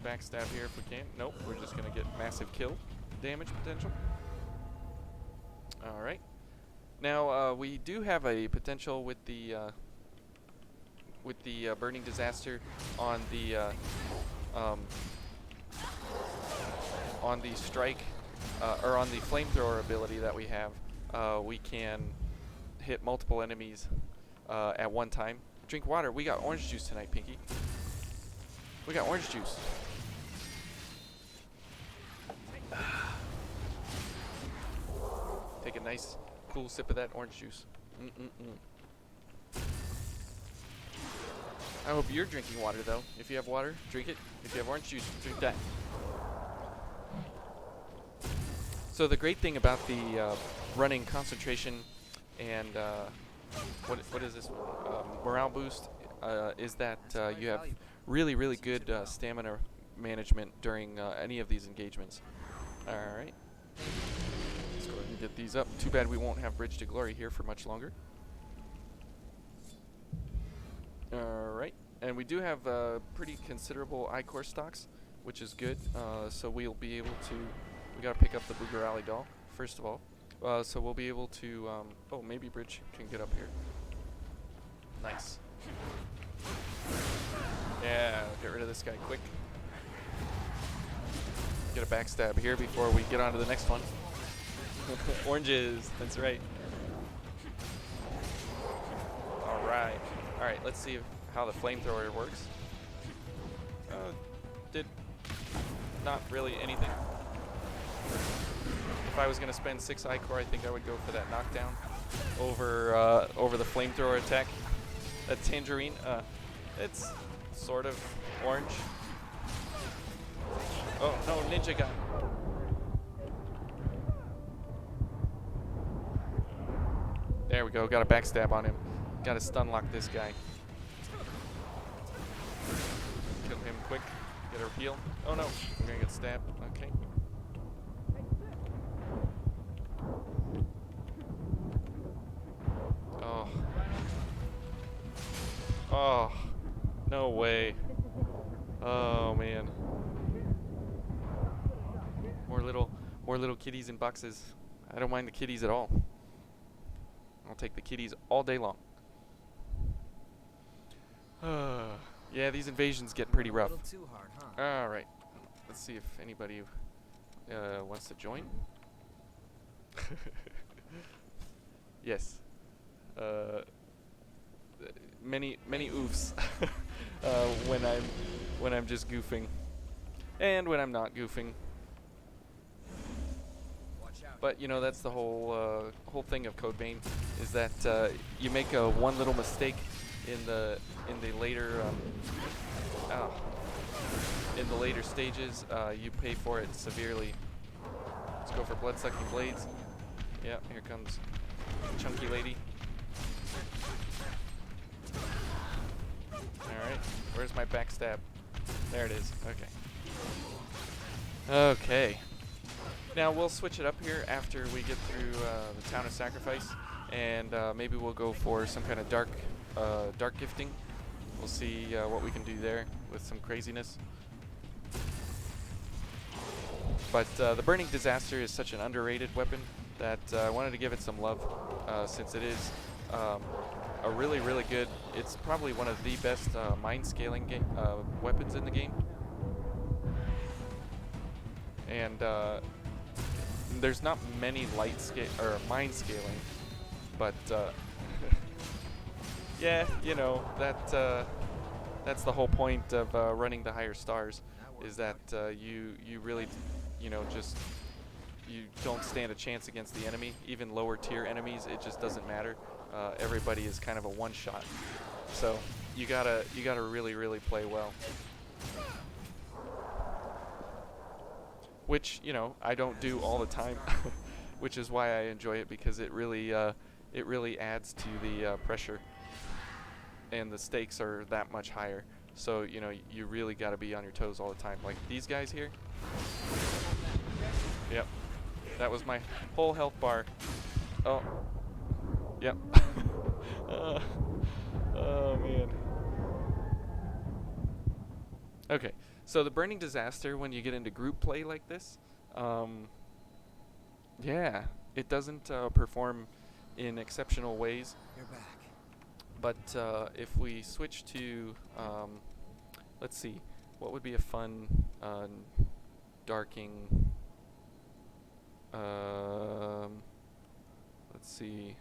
backstab here if we can. Nope, we're just gonna get massive kill damage potential. Alright. Now, we do have a potential with the burning disaster on the strike, or on the flamethrower ability that we have. We can hit multiple enemies at one time. Drink water. We got orange juice tonight, Pinky. We got orange juice. Take a nice, cool sip of that orange juice. I hope you're drinking water, though. If you have water, drink it. If you have orange juice, drink that. So the great thing about the running concentration and what is this one? Morale boost is that you have really good stamina management during any of these engagements. All right. Let's go ahead and get these up. Too bad we won't have Bridge to Glory here for much longer. Alright, and we do have pretty considerable I-Core stocks, which is good. So we'll be able to... We gotta pick up the Booger Alley doll, first of all. So we'll be able to... oh, maybe Bridge can get up here. Nice. Yeah, get rid of this guy quick. Get a backstab here before we get on to the next one. Oranges, that's right. Alright. Alright, let's see how the flamethrower works. Did not really anything. If I was going to spend 6 I-Core, I think I would go for that knockdown over the flamethrower attack. That Tangerine, it's sort of orange. Oh, no, ninja guy. There we go. Got a backstab on him. Got to stun lock this guy. Kill him quick. Get her heal. Oh no, we're gonna get stabbed. Okay. Oh. Oh. No way. Oh man. More little kitties in boxes. I don't mind the kitties at all. I'll take the kitties all day long. Yeah, these invasions get pretty rough. A little too hard, huh? All right. Let's see if anybody wants to join. Yes. Many oofs when I'm just goofing, and when I'm not goofing. Watch out. But you know, that's the whole thing of Code Vein, is that you make one little mistake in the later in the later stages, you pay for it severely. Let's go for blood-sucking blades. Yeah, here comes chunky lady. Alright, where's my backstab? There it is, okay. Okay. Now we'll switch it up here after we get through the Town of Sacrifice, and maybe we'll go for some kind of dark gifting. We'll see what we can do there with some craziness. But the Burning Disaster is such an underrated weapon that I wanted to give it some love, since it is a really good, it's probably one of the best mine scaling weapons in the game. And there's not many mine scaling, but yeah, you know, that's the whole point of running the higher stars, is that you really, you know, just you don't stand a chance against the enemy. Even lower tier enemies, it just doesn't matter. Everybody is kind of a one-shot, so you gotta really play well. Which, you know, I don't do all the time, which is why I enjoy it, because it really adds to the pressure, and the stakes are that much higher. So, you know, you really got to be on your toes all the time. Like these guys here. Yep. That was my whole health bar. Oh. Yep. Oh, man. Okay. So the Burning Disaster, when you get into group play like this, yeah, it doesn't perform in exceptional ways. You're back. But if we switch to, let's see, what would be a fun darking? Let's see.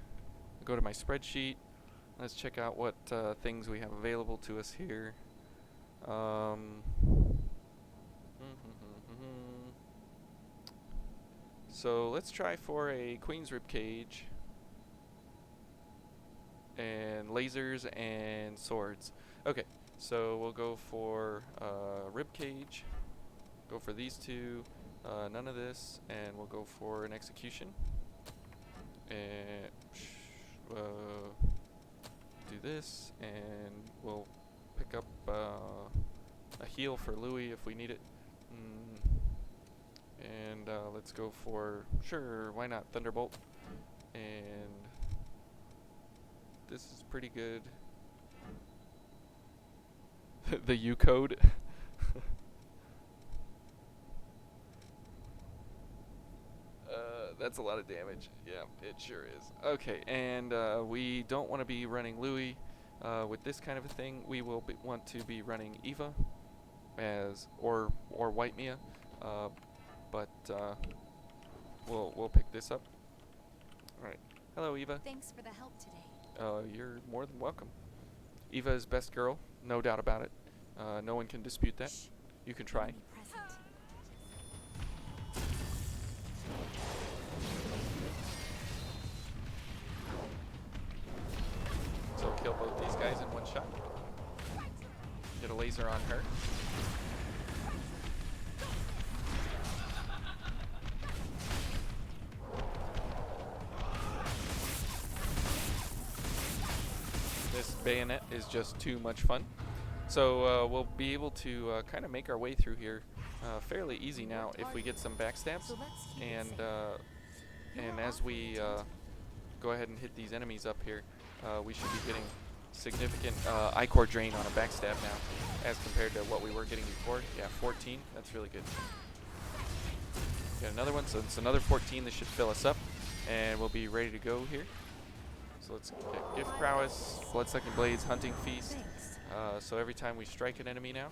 Go to my spreadsheet. Let's check out what things we have available to us here. So let's try for a Queen's Ribcage and lasers and swords. Okay, so we'll go for Ribcage, go for these two, none of this, and we'll go for an execution. And do this, and we'll pick up a heal for Louis if we need it. And let's go for, sure, why not, Thunderbolt. And this is pretty good. The U code. That's a lot of damage. Yeah, it sure is. Okay, and we don't want to be running Louis with this kind of a thing. We will want to be running Eva as or White Mia, but we'll pick this up. All right. Hello, Eva. Thanks for the help today. You're more than welcome. Eva is best girl, no doubt about it. No one can dispute that. You can try. Be present. So kill both these guys in one shot. Get a laser on her. bayonet is just too much fun. So we'll be able to kind of make our way through here fairly easy now if we get some backstabs. So let's keep it And safe. and as we go ahead and hit these enemies up here, we should be getting significant Ichor drain on a backstab now, as compared to what we were getting before. Yeah, 14. That's really good. Got another one, so it's another 14. This should fill us up, and we'll be ready to go here. So let's get Gift Prowess, Bloodsucking Blades, Hunting Feast. Thanks. So every time we strike an enemy now,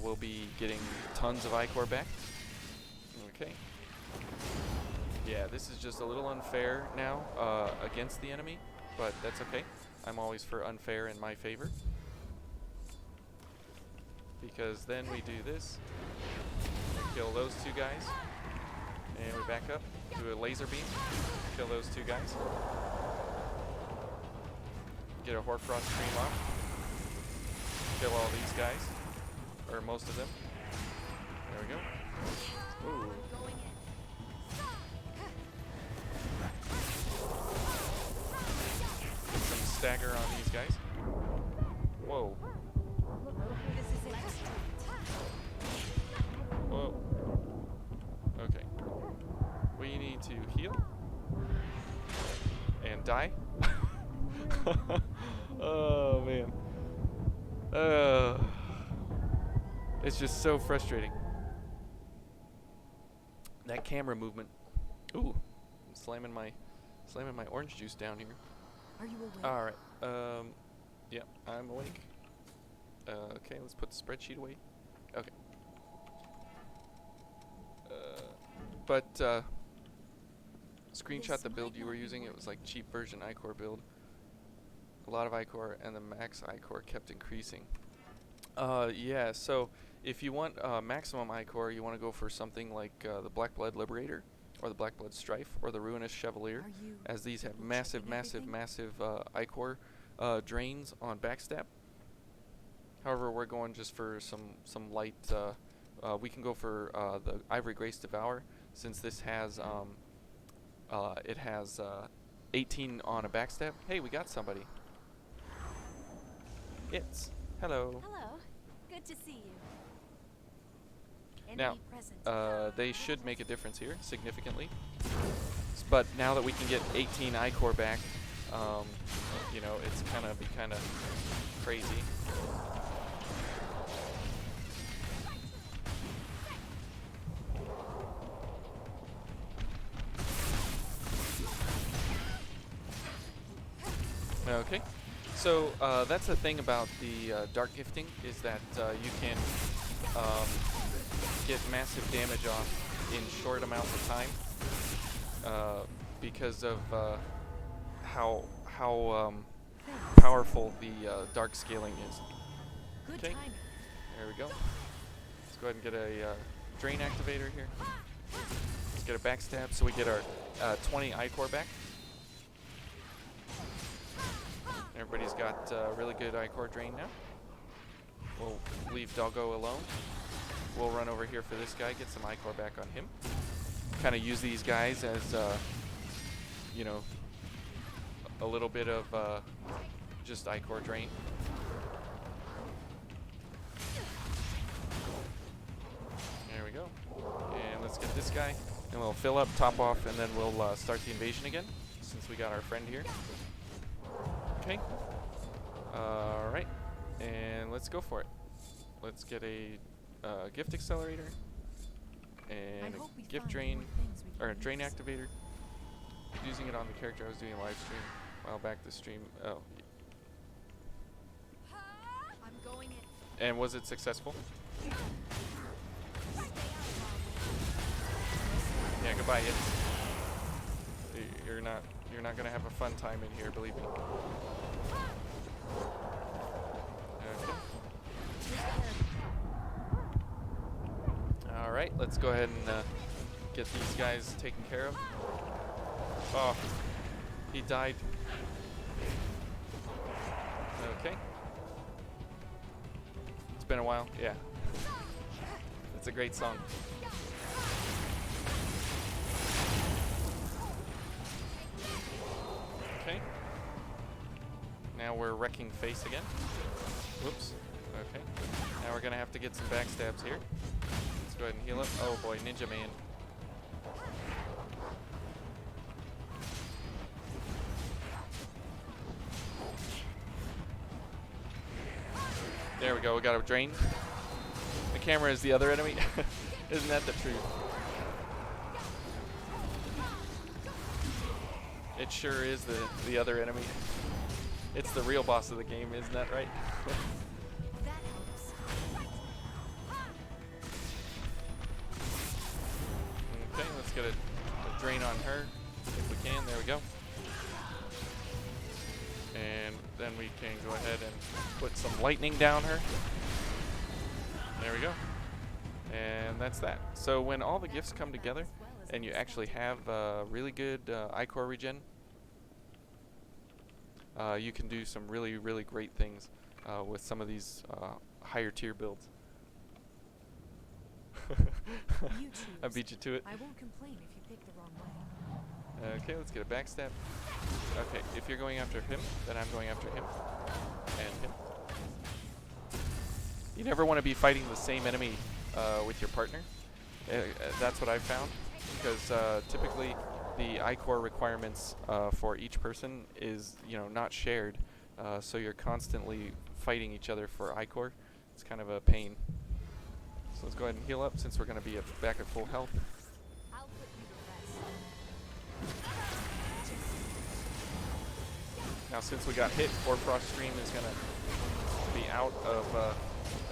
we'll be getting tons of Ichor back. Okay. Yeah, this is just a little unfair now against the enemy, but that's okay. I'm always for unfair in my favor. Because then we do this. Kill those two guys. And we back up, do a laser beam. Kill those two guys. Get a Hoarfrost Stream off. Kill all these guys. Or most of them. There we go. Ooh. Get some stagger on these guys. Whoa. This is it. Whoa. Okay. We need to heal. And die. Oh, man. It's just so frustrating. That camera movement. Ooh. I'm slamming my orange juice down here. Are you awake? Alright. Yeah, I'm awake. Okay, let's put the spreadsheet away. Okay. Screenshot This the build might you not were be using. It was working. like cheap version Ichor build. A lot of Ichor, and the max Ichor kept increasing. Yeah, so if you want maximum Ichor, you want to go for something like the Blackblood Liberator, or the Blackblood Strife, or the Ruinous Chevalier, Are you as these have double massive, checking massive, everything? massive Ichor drains on backstab. However, we're going just for some light. We can go for the Ivory Grace Devour, since this has 18 on a backstab. Hey, we got somebody. It's hello. Hello. Good to see you. Now, Enemy present. they should make a difference here significantly. But now that we can get 18 Ichor back, you know, it's kind of crazy. Okay, so that's the thing about the dark gifting, is that you can get massive damage off in short amounts of time because of how powerful the dark scaling is. Good Okay. timing. There we go. Let's go ahead and get a drain activator here. Let's get a backstab so we get our 20 Ichor back. Everybody's got really good Ichor drain now. We'll leave Doggo alone. We'll run over here for this guy, get some Ichor back on him. Kind of use these guys as, you know, a little bit of just Ichor drain. There we go. And let's get this guy, and we'll fill up, top off, and then we'll start the invasion again, since we got our friend here. Okay. Alright. And let's go for it. Let's get a gift accelerator and I hope we a gift find drain, more things we or a can drain use. activator. Using it on the character I was doing a live stream a while back. The stream. Oh. I'm going in. And was it successful? Yeah, goodbye, Hits. You're not gonna have a fun time in here, believe me. Okay. All right, let's go ahead and get these guys taken care of. Oh, he died. Okay. It's been a while. Yeah. It's a great song. Okay. now we're wrecking face again. Whoops. Okay. Now we're gonna have to get some backstabs here. Let's go ahead and heal up. Oh boy, Ninja Man. There we go, we got a drain. The camera is the other enemy. Isn't that the truth? It sure is the other enemy. It's the real boss of the game, isn't that right? That helps. Okay, let's get a drain on her if we can. There we go. And then we can go ahead and put some lightning down her. There we go. And that's that. So when all the gifts come together and you actually have really good Ichor regen, you can do some really, really great things with some of these higher tier builds. You I choose. beat you to it. I won't complain if you pick the wrong way. Okay, let's get a backstab. Okay, if you're going after him, then I'm going after him. And him. You never want to be fighting the same enemy with your partner. That's what I've found. Because typically the Ichor requirements for each person is, not shared. So you're constantly fighting each other for Ichor. It's kind of a pain. So let's go ahead and heal up since we're going to be back at full health. I'll put you to rest. Now since we got hit, Hoarfrost Stream is going to be out of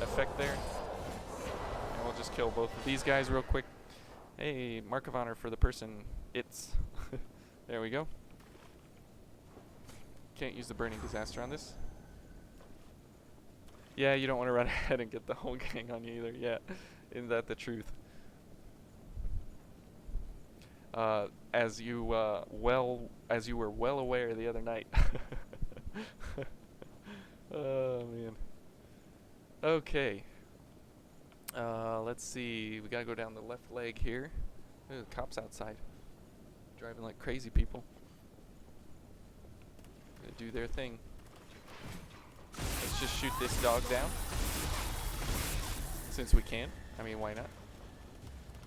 effect there. And we'll just kill both of these guys real quick. Hey, Mark of Honor for the person. It's. There we go. Can't use the Burning Disaster on this. Yeah, you don't want to run ahead and get the whole gang on you either. Yeah, isn't that the truth? As you were well aware the other night. Oh man. Okay. Let's see. We gotta go down the left leg here. Ooh, the cops outside, driving like crazy people. Gonna do their thing. Let's just shoot this dog down, since we can. I mean, why not?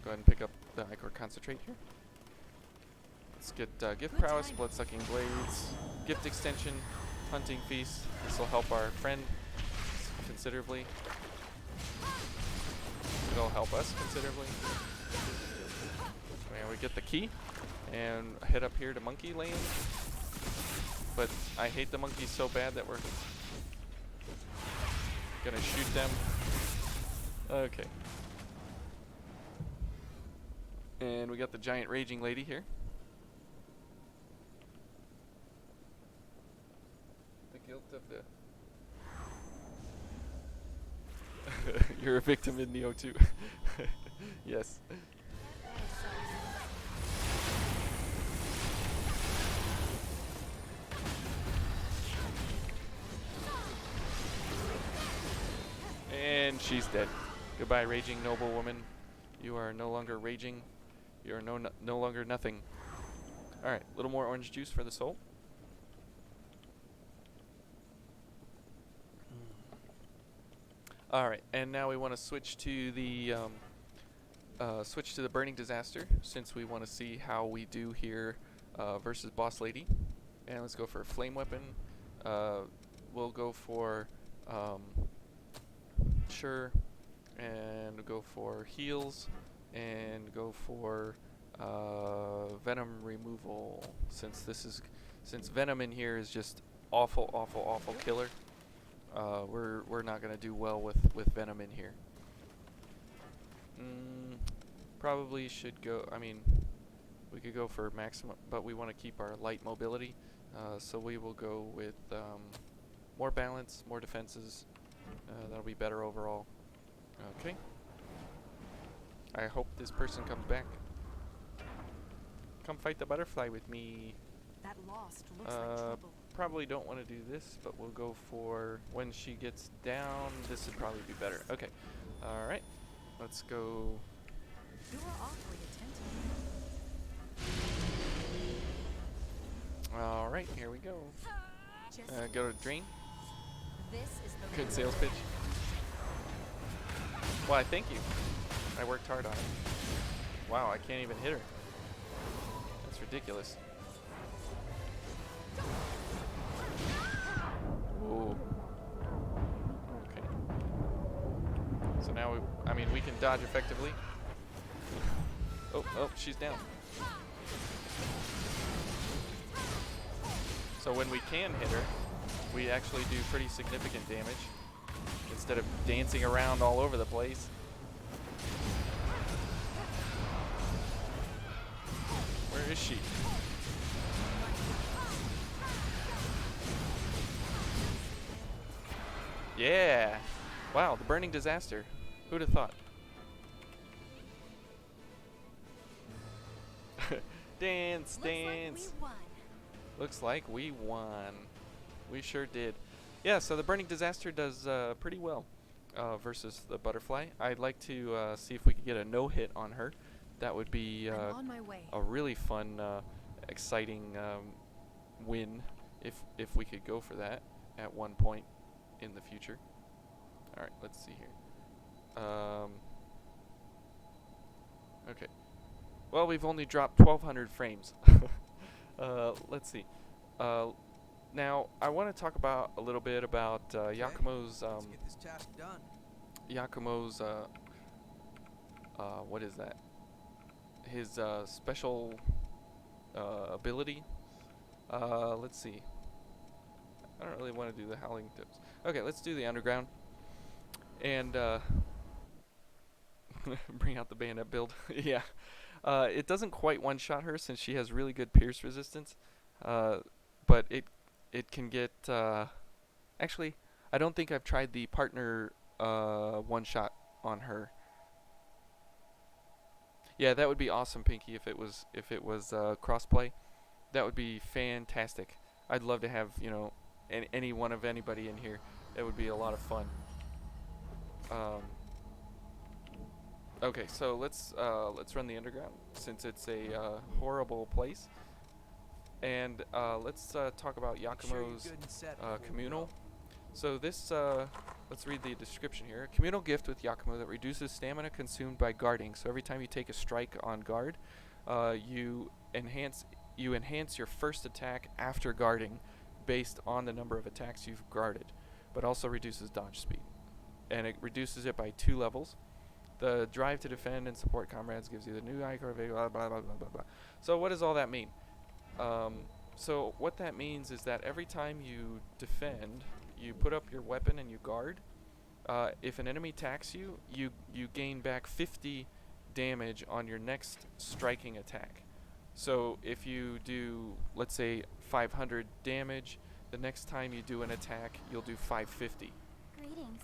Go ahead and pick up the Ichor Concentrate here. Let's get Gift Good Prowess, timing. Blood-Sucking Blades, Gift Extension, Hunting Feast. This will help our friend considerably. It'll help us considerably. And we get the key and head up here to Monkey Land. But I hate the monkeys so bad that we're gonna shoot them. Okay. And we got the giant raging lady here. The guilt of the... You're a victim in Neo 2. Yes. And she's dead. Goodbye, raging noble woman. You are no longer raging. You are no longer nothing. Alright, a little more orange juice for the soul. Alright, and now we want to switch to the Burning Disaster, since we want to see how we do here versus Boss Lady. And let's go for a flame weapon. We'll go for sure, and go for heals, and go for venom removal, since venom in here is just awful killer. We're not gonna do well with venom in here. Probably should go. I mean, we could go for maximum, but we want to keep our light mobility. So we will go with more balance, more defenses. That'll be better overall. Okay. I hope this person comes back. Come fight the butterfly with me. That lost looks like trouble. Probably don't want to do this, but we'll go for when she gets down. This would probably be better. Okay. All right. Let's go. You're awfully attentive. All right. Here we go. Just Go to drain. this is the Good way. sales pitch. Why, thank you. I worked hard on it. Wow, I can't even hit her. That's ridiculous. Ooh. Okay. So now we can dodge effectively. Oh, she's down. So when we can hit her, we actually do pretty significant damage instead of dancing around all over the place. Where is she? Yeah! Wow, the burning disaster. Who'd have thought? Dance, dance! Looks like we won. Looks like we won. We sure did. Yeah, so the burning disaster does pretty well versus the butterfly. I'd like to see if we could get a no-hit on her. That would be I'm on my way. a really fun, exciting win if we could go for that at one point in the future. All right, let's see here. Okay. Well, we've only dropped 1,200 frames. Let's see. Now, I want to talk about a little bit about Yakumo's Let's get this task done. Yakumo's what is that? His special ability. Let's see. I don't really want to do the howling tips. Okay, let's do the underground. And bring out the bayonet build. Yeah. It doesn't quite one-shot her since she has really good pierce resistance. But it can get actually, I don't think I've tried the partner one-shot on her. Yeah, that would be awesome, Pinky, if it was crossplay. That would be fantastic. I'd love to have, you know, any one of anybody in here. It would be a lot of fun. Okay, so let's run the underground since it's a horrible place. And let's talk about Make sure you're Yakumo's good and set before we communal. go. So this, let's read the description here. A communal gift with Yakumo that reduces stamina consumed by guarding. So every time you take a strike on guard, you enhance your first attack after guarding based on the number of attacks you've guarded, but also reduces dodge speed. And it reduces it by 2 levels. The drive to defend and support comrades gives you the new icon, blah, blah, blah, blah, blah, blah. So what does all that mean? So what that means is that every time you defend, you put up your weapon and you guard. If an enemy attacks you, you gain back 50 damage on your next striking attack. So if you do, let's say, 500 damage, the next time you do an attack, you'll do 550. Greetings.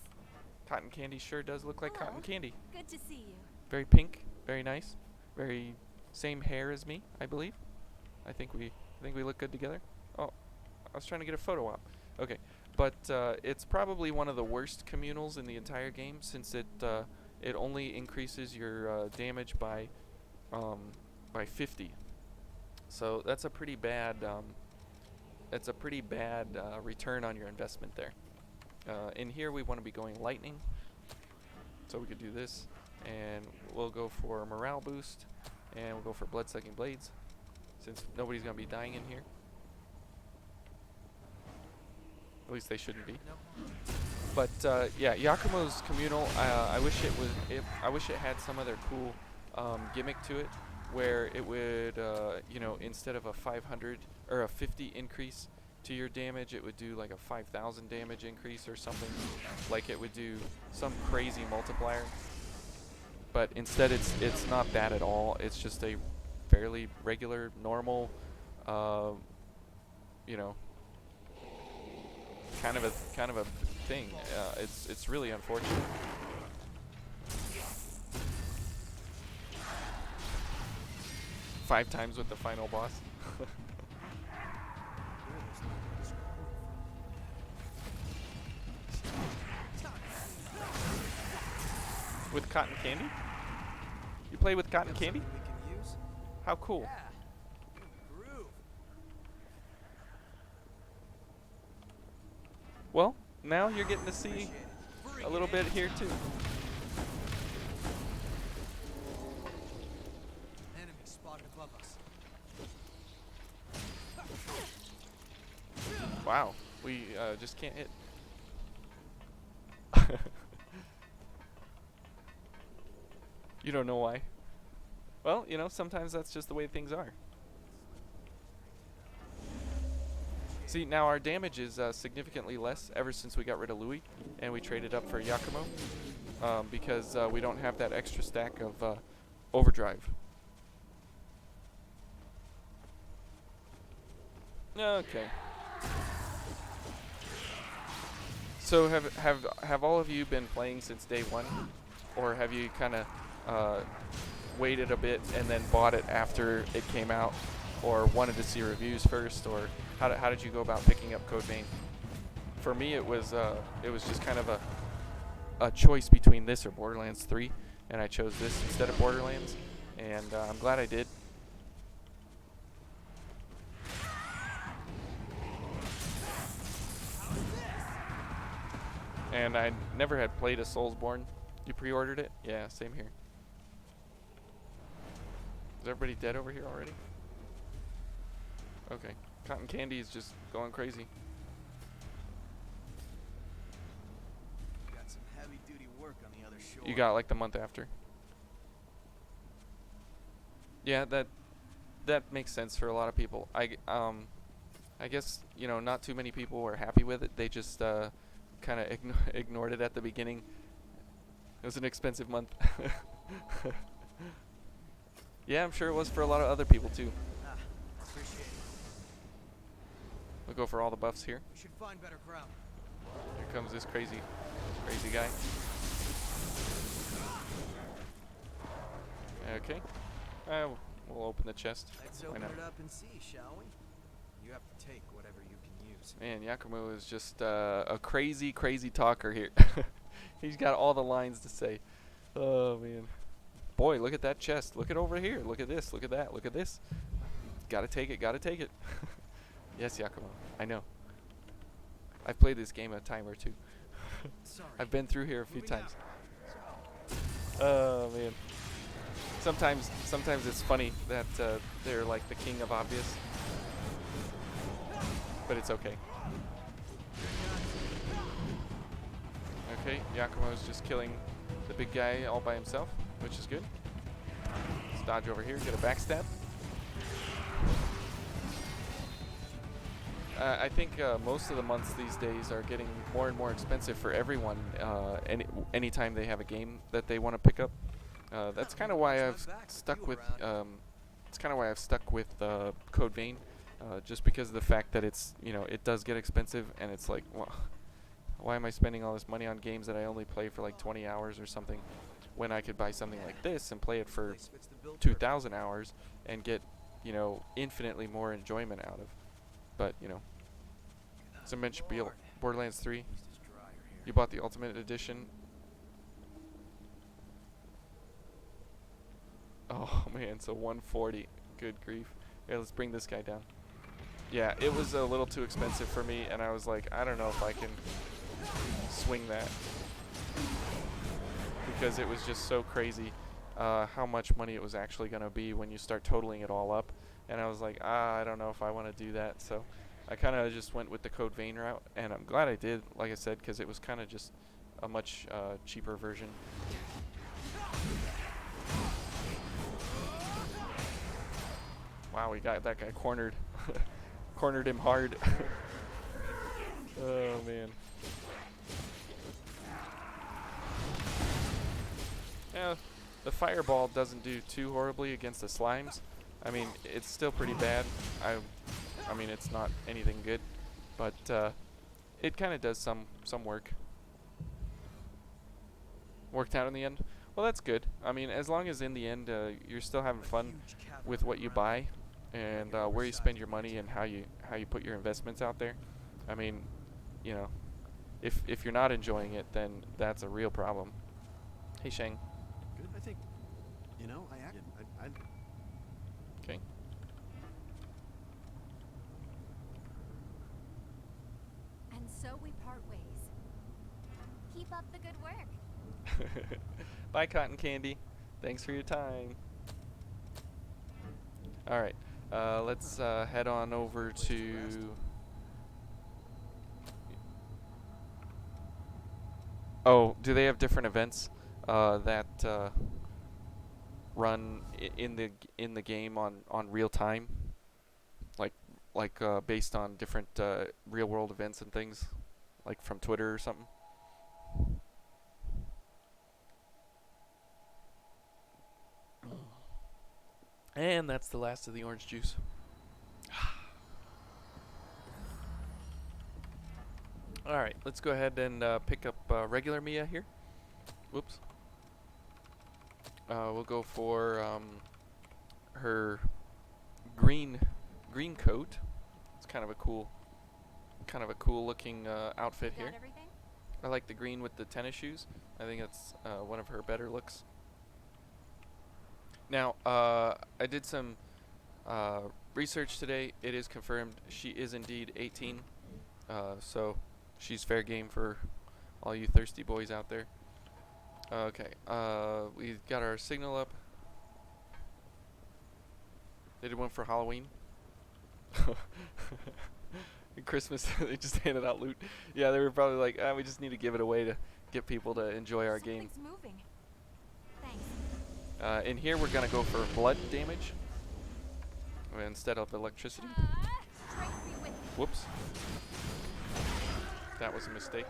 Cotton candy sure does look like Hello. cotton candy. Good to see you. Very pink, very nice, very same hair as me, I believe. I think we look good together. Oh, I was trying to get a photo op. Okay, but it's probably one of the worst communals in the entire game since it only increases your damage by 50. So that's a pretty bad return on your investment there. In here we want to be going lightning, so we could do this, and we'll go for morale boost, and we'll go for blood-sucking blades, since nobody's gonna be dying in here. At least they shouldn't be. Nope. But yeah, Yakumo's communal. I wish it had some other cool gimmick to it, where it would, you know, instead of a 500 or a 50 increase to your damage, it would do like a 5,000 damage increase or something. Like it would do some crazy multiplier. But instead, it's not that at all. It's just a fairly regular, normal, you know, kind of a thing. It's really unfortunate. Five times with the final boss. With cotton candy? You play with cotton Got candy? something we can use? How cool. Yeah. Groove. Well, now you're getting to see a little bit here too. Enemy spotted above us. Wow, we just can't hit. You don't know why? Well, you know, sometimes that's just the way things are. See, now our damage is significantly less ever since we got rid of Louis and we traded up for Yakumo, because we don't have that extra stack of overdrive. Okay. So have all of you been playing since day one, or have you kind of waited a bit and then bought it after it came out, or wanted to see reviews first, or how did you go about picking up Code Vein? For me, it was just kind of a choice between this or Borderlands 3, and I chose this instead of Borderlands, and I'm glad I did. And I never had played a Soulsborne. You pre-ordered it? Yeah, same here. Is everybody dead over here already? Okay. Cotton Candy is just going crazy. Got some heavy-duty work on the other shore. You got like the month after. Yeah, that makes sense for a lot of people. I guess, you know, not too many people were happy with it. They just kind of ignored it at the beginning. It was an expensive month. Yeah, I'm sure it was for a lot of other people too. Appreciate it. We'll go for all the buffs here. We should find better ground. Here comes this crazy guy. Okay. We'll open the chest. Let's Why open not? it up and see, shall we? You have to take whatever you can use. Man, Yakumo is just a crazy talker here. He's got all the lines to say. Oh, man. Boy, look at that chest. Look at over here. Look at this. Look at that. Look at this. Gotta take it. Gotta take it. Yes, Yakumo. I know. I've played this game a time or two. Sorry. I've been through here a few Moving times. out. Oh, man. Sometimes it's funny that they're like the king of obvious. But it's okay. Okay, Yakumo's just killing the big guy all by himself, which is good. Let's dodge over here, get a backstab. I think most of the months these days are getting more and more expensive for everyone. Anytime they have a game that they want to pick up, that's kind of why I've stuck with. It's kind of why I've stuck with Code Vein, just because of the fact that it's, you know, it does get expensive, and it's like, well, why am I spending all this money on games that I only play for like 20 hours or something, when I could buy something like this and play it for Place fits the bill 2,000 hours and get, you know, infinitely more enjoyment out of. But, you know, as I mentioned, Borderlands 3, At least it's drier here. you bought the Ultimate Edition. Oh man, so 140. Good grief. Yeah, let's bring this guy down. Yeah, it was a little too expensive for me, and I was like, I don't know if I can swing that, because it was just so crazy how much money it was actually going to be when you start totaling it all up. And I was like, I don't know if I want to do that. So I kind of just went with the Code Vein route, and I'm glad I did, like I said, because it was kind of just a much cheaper version. Wow, we got that guy cornered. Cornered him hard. Oh, man. Yeah, the fireball doesn't do too horribly against the slimes. I mean, it's still pretty bad. I mean, it's not anything good, but it kind of does some work. Worked out in the end. Well, that's good. I mean, as long as in the end you're still having fun with what you buy, and where you spend your money, and how you put your investments out there. I mean, you know, if you're not enjoying it, then that's a real problem. Hey, Shang. Good. I think, you know, I Okay. And So we part ways. Keep up the good work. Bye, Cotton Candy. Thanks for your time. All right, let's head on over to. Oh, do they have different events that run in the game on real time, like based on different real world events and things, like from Twitter or something? And that's the last of the orange juice. All right, let's go ahead and pick up regular Mia here. Whoops. We'll go for her green coat. It's kind of a cool looking outfit here. Got everything? I like the green with the tennis shoes. I think it's one of her better looks. Now, I did some research today. It is confirmed she is indeed 18. So she's fair game for all you thirsty boys out there. Okay, we got our signal up. They did one for Halloween. Christmas, they just handed out loot. Yeah, they were probably like, we just need to give it away to get people to enjoy our game. Something's moving. Thanks. In here, we're gonna go for blood damage instead of electricity. Strike me with Whoops. That was a mistake.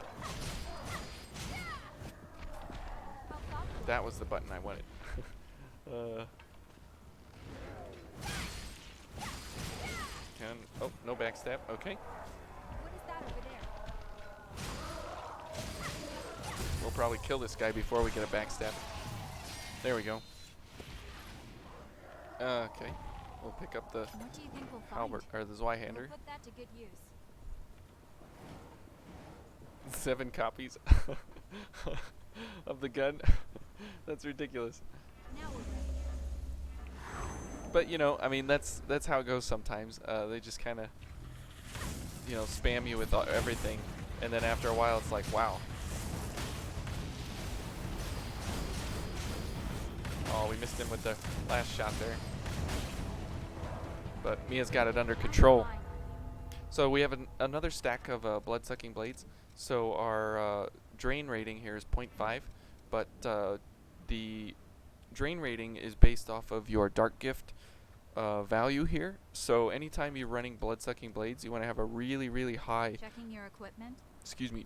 how thoughtful. That was the button I wanted. Oh, no backstab. Okay. What is that over there? We'll probably kill this guy before we get a backstab. There we go. Okay. We'll pick up the What do you think we'll find? halberd or the We'll Zweihander. put that to good use. 7 copies of the gun. That's ridiculous. Now we're ready. But you know, I mean, that's how it goes sometimes. They just kind of, you know, spam you with everything, and then after a while, it's like, wow. Oh, we missed him with the last shot there. But Mia's got it under control. Fine. So we have another stack of blood-sucking blades. So our drain rating here is 0.5, but the drain rating is based off of your dark gift value here. So anytime you're running blood-sucking blades, you want to have a really, really high, Checking your equipment.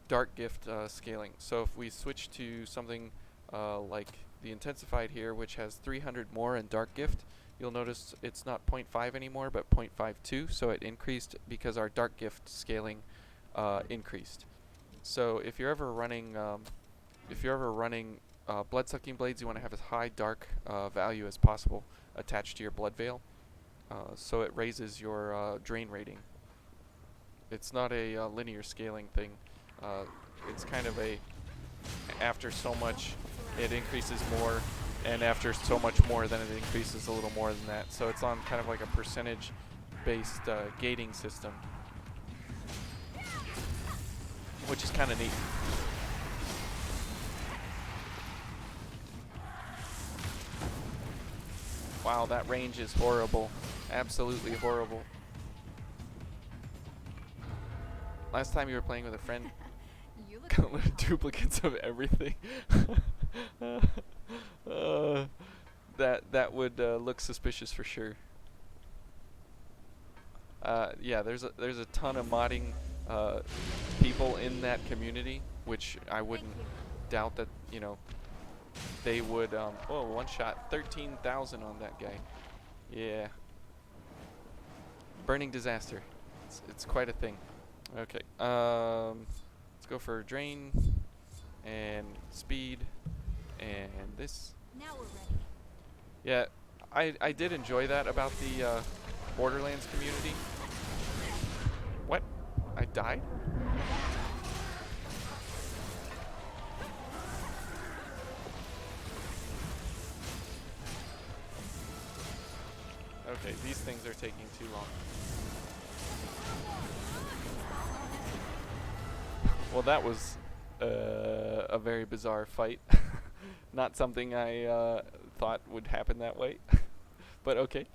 dark gift scaling. So if we switch to something like the intensified here, which has 300 more in dark gift, you'll notice it's not 0.5 anymore, but 0.52. So it increased because our dark gift scaling increased. So if you're ever running, blood-sucking blades, you want to have as high dark value as possible attached to your blood veil, so it raises your drain rating. It's not a linear scaling thing. It's kind of a after so much it increases more, and after so much more then it increases a little more than that. So it's on kind of like a percentage-based gating system, which is kind of neat. Wow, that range is horrible. Absolutely horrible. Last time you were playing with a friend, You look very calm. duplicates of everything. That would look suspicious for sure. Yeah, there's a ton of modding people in that community, which I wouldn't Thank you. doubt that, you know, they would oh, one shot, 13,000 on that guy. Yeah. Burning disaster. It's quite a thing. Okay. Let's go for drain and speed and this. Now we're ready. Yeah, I did enjoy that about the Borderlands community. What? I died? Okay, these things are taking too long. Well, that was a very bizarre fight. Not something I thought would happen that way. But okay.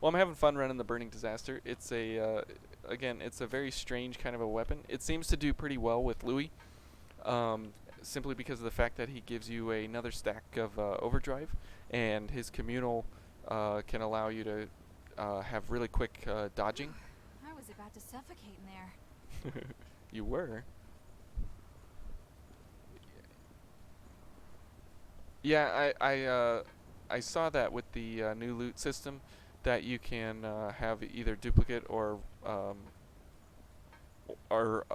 Well, I'm having fun running the Burning Disaster. It's again, it's a very strange kind of a weapon. It seems to do pretty well with Louis, simply because of the fact that he gives you another stack of overdrive, and his communal can allow you to have really quick dodging. I was about to suffocate in there. You were. Yeah, I saw that with the new loot system, that you can have either duplicate or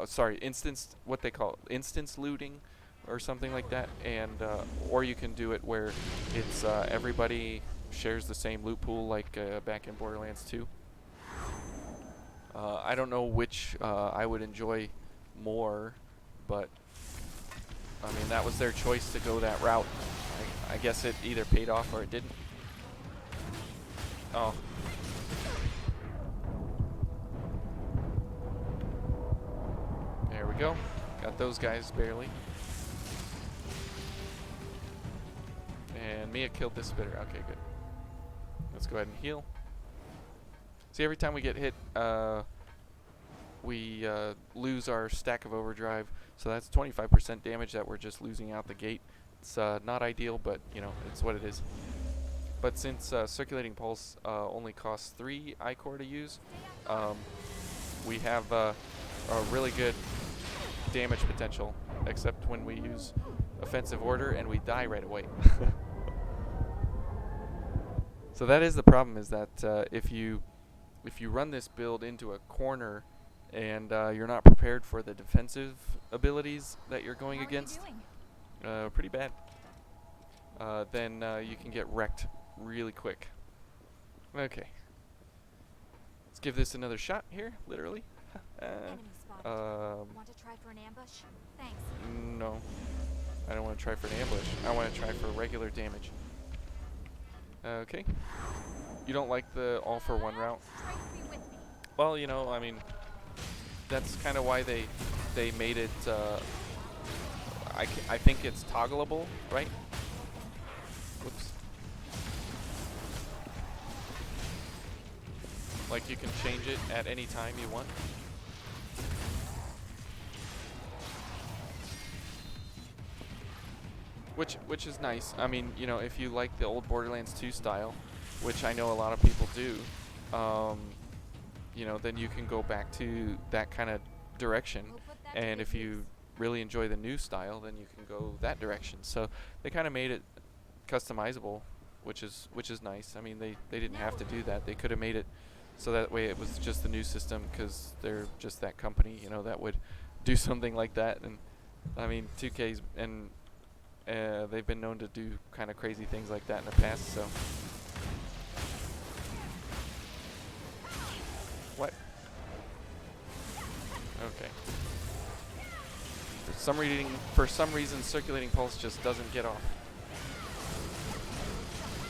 sorry, instance, what they call it, instance looting or something like that, and or you can do it where it's everybody shares the same loot pool like back in Borderlands 2. I don't know which I would enjoy more, but I mean, that was their choice to go that route. I guess it either paid off or it didn't. Oh. There we go. Got those guys barely. And Mia killed this spitter. Okay, good. Let's go ahead and heal. See, every time we get hit, we lose our stack of overdrive. So that's 25% damage that we're just losing out the gate. It's not ideal, but you know, it's what it is. But since Circulating Pulse only costs 3 iCore to use, we have a really good damage potential, except when we use Offensive Order and we die right away. So that is the problem, is that if you run this build into a corner and you're not prepared for the defensive abilities that you're going against, pretty bad, then you can get wrecked really quick. Okay. Let's give this another shot here, literally. Enemy spotted. Want to try for an ambush? Thanks. No. I don't want to try for an ambush. I want to try for regular damage. Okay. You don't like the all-for-one route? Try to be with me. Well, you know, I mean, that's kind of why they made it, I think it's toggleable, right? Whoops. Like, you can change it at any time you want. Which is nice. I mean, you know, if you like the old Borderlands 2 style, which I know a lot of people do, you know, then you can go back to that kind of direction. We'll put that And to if good you use. really enjoy the new style, then you can go that direction. So they kind of made it customizable, which is nice. I mean, they didn't have to do that. They could have made it so that way it was just the new system, because they're just that company, you know, that would do something like that. And I mean, 2K's and they've been known to do kind of crazy things like that in the past. So what? Okay. For some reason, Circulating Pulse just doesn't get off.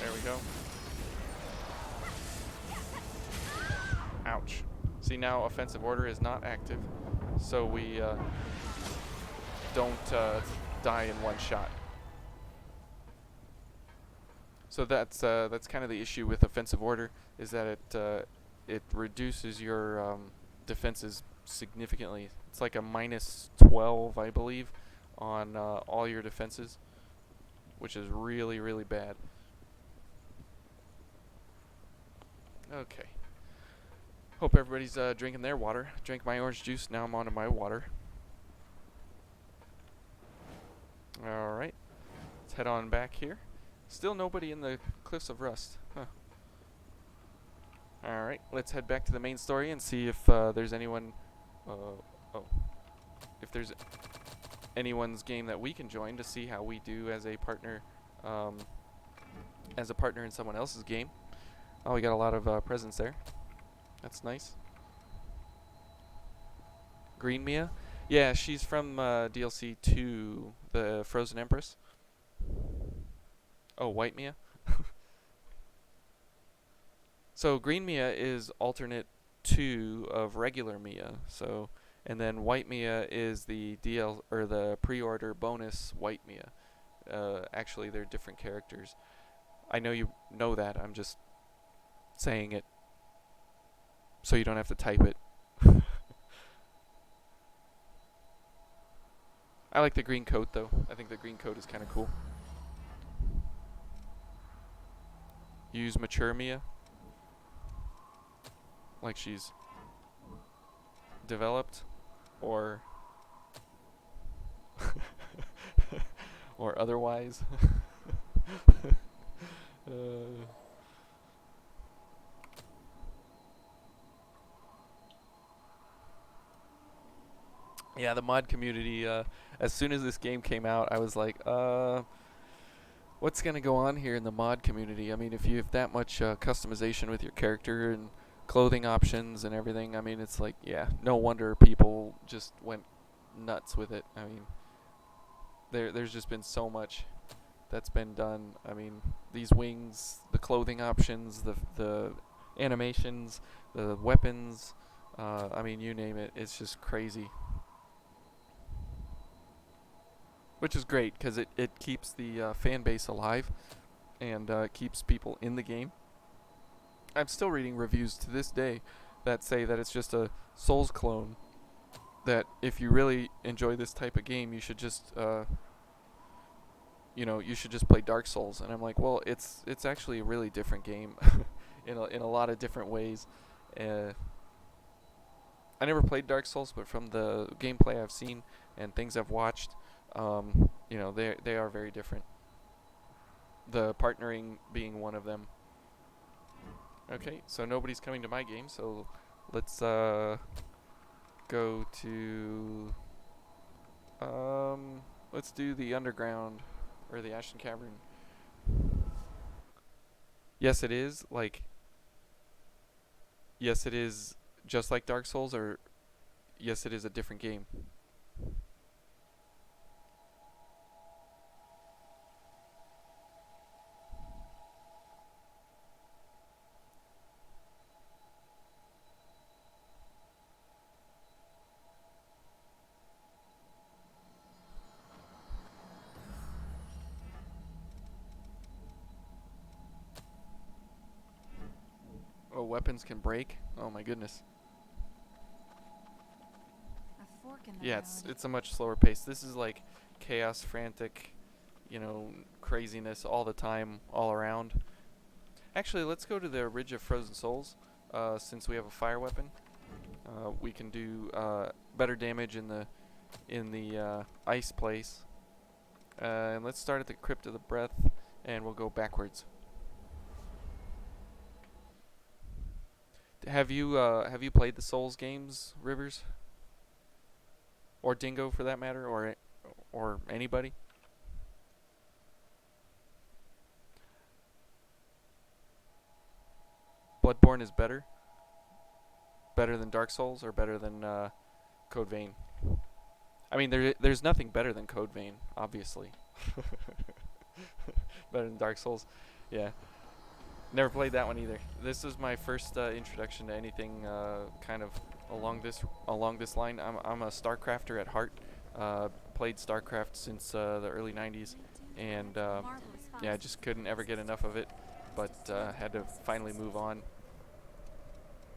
There we go. Ouch. See, now Offensive Order is not active, so we don't die in one shot. So that's kind of the issue with Offensive Order, is that it reduces your defenses significantly. It's like a -12, I believe, on all your defenses, which is really, really bad. Okay. Hope everybody's drinking their water. Drank my orange juice, now I'm on to my water. Alright. Let's head on back here. Still nobody in the Cliffs of Rust. Huh. Alright, let's head back to the main story and see if there's anyone... if there's anyone's game that we can join to see how we do as a partner in someone else's game. Oh, we got a lot of presents there. That's nice. Green Mia? Yeah, she's from DLC 2, the Frozen Empress. Oh, White Mia? So Green Mia is alternate 2 of regular Mia. So, and then White Mia is the DL or the pre-order bonus White Mia. Actually, they're different characters. I know you know that. I'm just saying it so you don't have to type it. I like the green coat though. I think the green coat is kind of cool. Use mature Mia. Like she's developed or or otherwise. Yeah, the mod community, as soon as this game came out, I was like, what's going to go on here in the mod community? I mean, if you have that much customization with your character and clothing options and everything, I mean, it's like, yeah, no wonder people just went nuts with it. I mean, there's just been so much that's been done. I mean, these wings, the clothing options, the animations, the weapons, I mean, you name it, it's just crazy. Which is great, because it keeps the fan base alive and keeps people in the game. I'm still reading reviews to this day that say that it's just a Souls clone, that if you really enjoy this type of game, you should just you should just play Dark Souls. And I'm like, well, it's actually a really different game in a lot of different ways. I never played Dark Souls, but from the gameplay I've seen and things I've watched, they are very different. The partnering being one of them. Okay, so nobody's coming to my game, so let's go to let's do the Underground or the Ashen Cavern. Yes, it is yes, it is just like Dark Souls, or yes, it is a different game. Oh, weapons can break? Oh my goodness. A fork in the Yeah, road. it's a much slower pace. This is like chaos, frantic, craziness all the time, all around. Actually, let's go to the Ridge of Frozen Souls. Since we have a fire weapon, we can do better damage in the ice place. And let's start at the Crypt of the Breath, and we'll go backwards. Have you played the Souls games, Rivers? Or Dingo, for that matter, or anybody? Bloodborne is better? Better than Dark Souls, or better than Code Vein? I mean, there's nothing better than Code Vein, obviously. Better than Dark Souls, yeah. Never played that one either. This is my first introduction to anything kind of along this line. I'm a StarCrafter at heart. Played StarCraft since the early '90s, and yeah, I just couldn't ever get enough of it. But had to finally move on.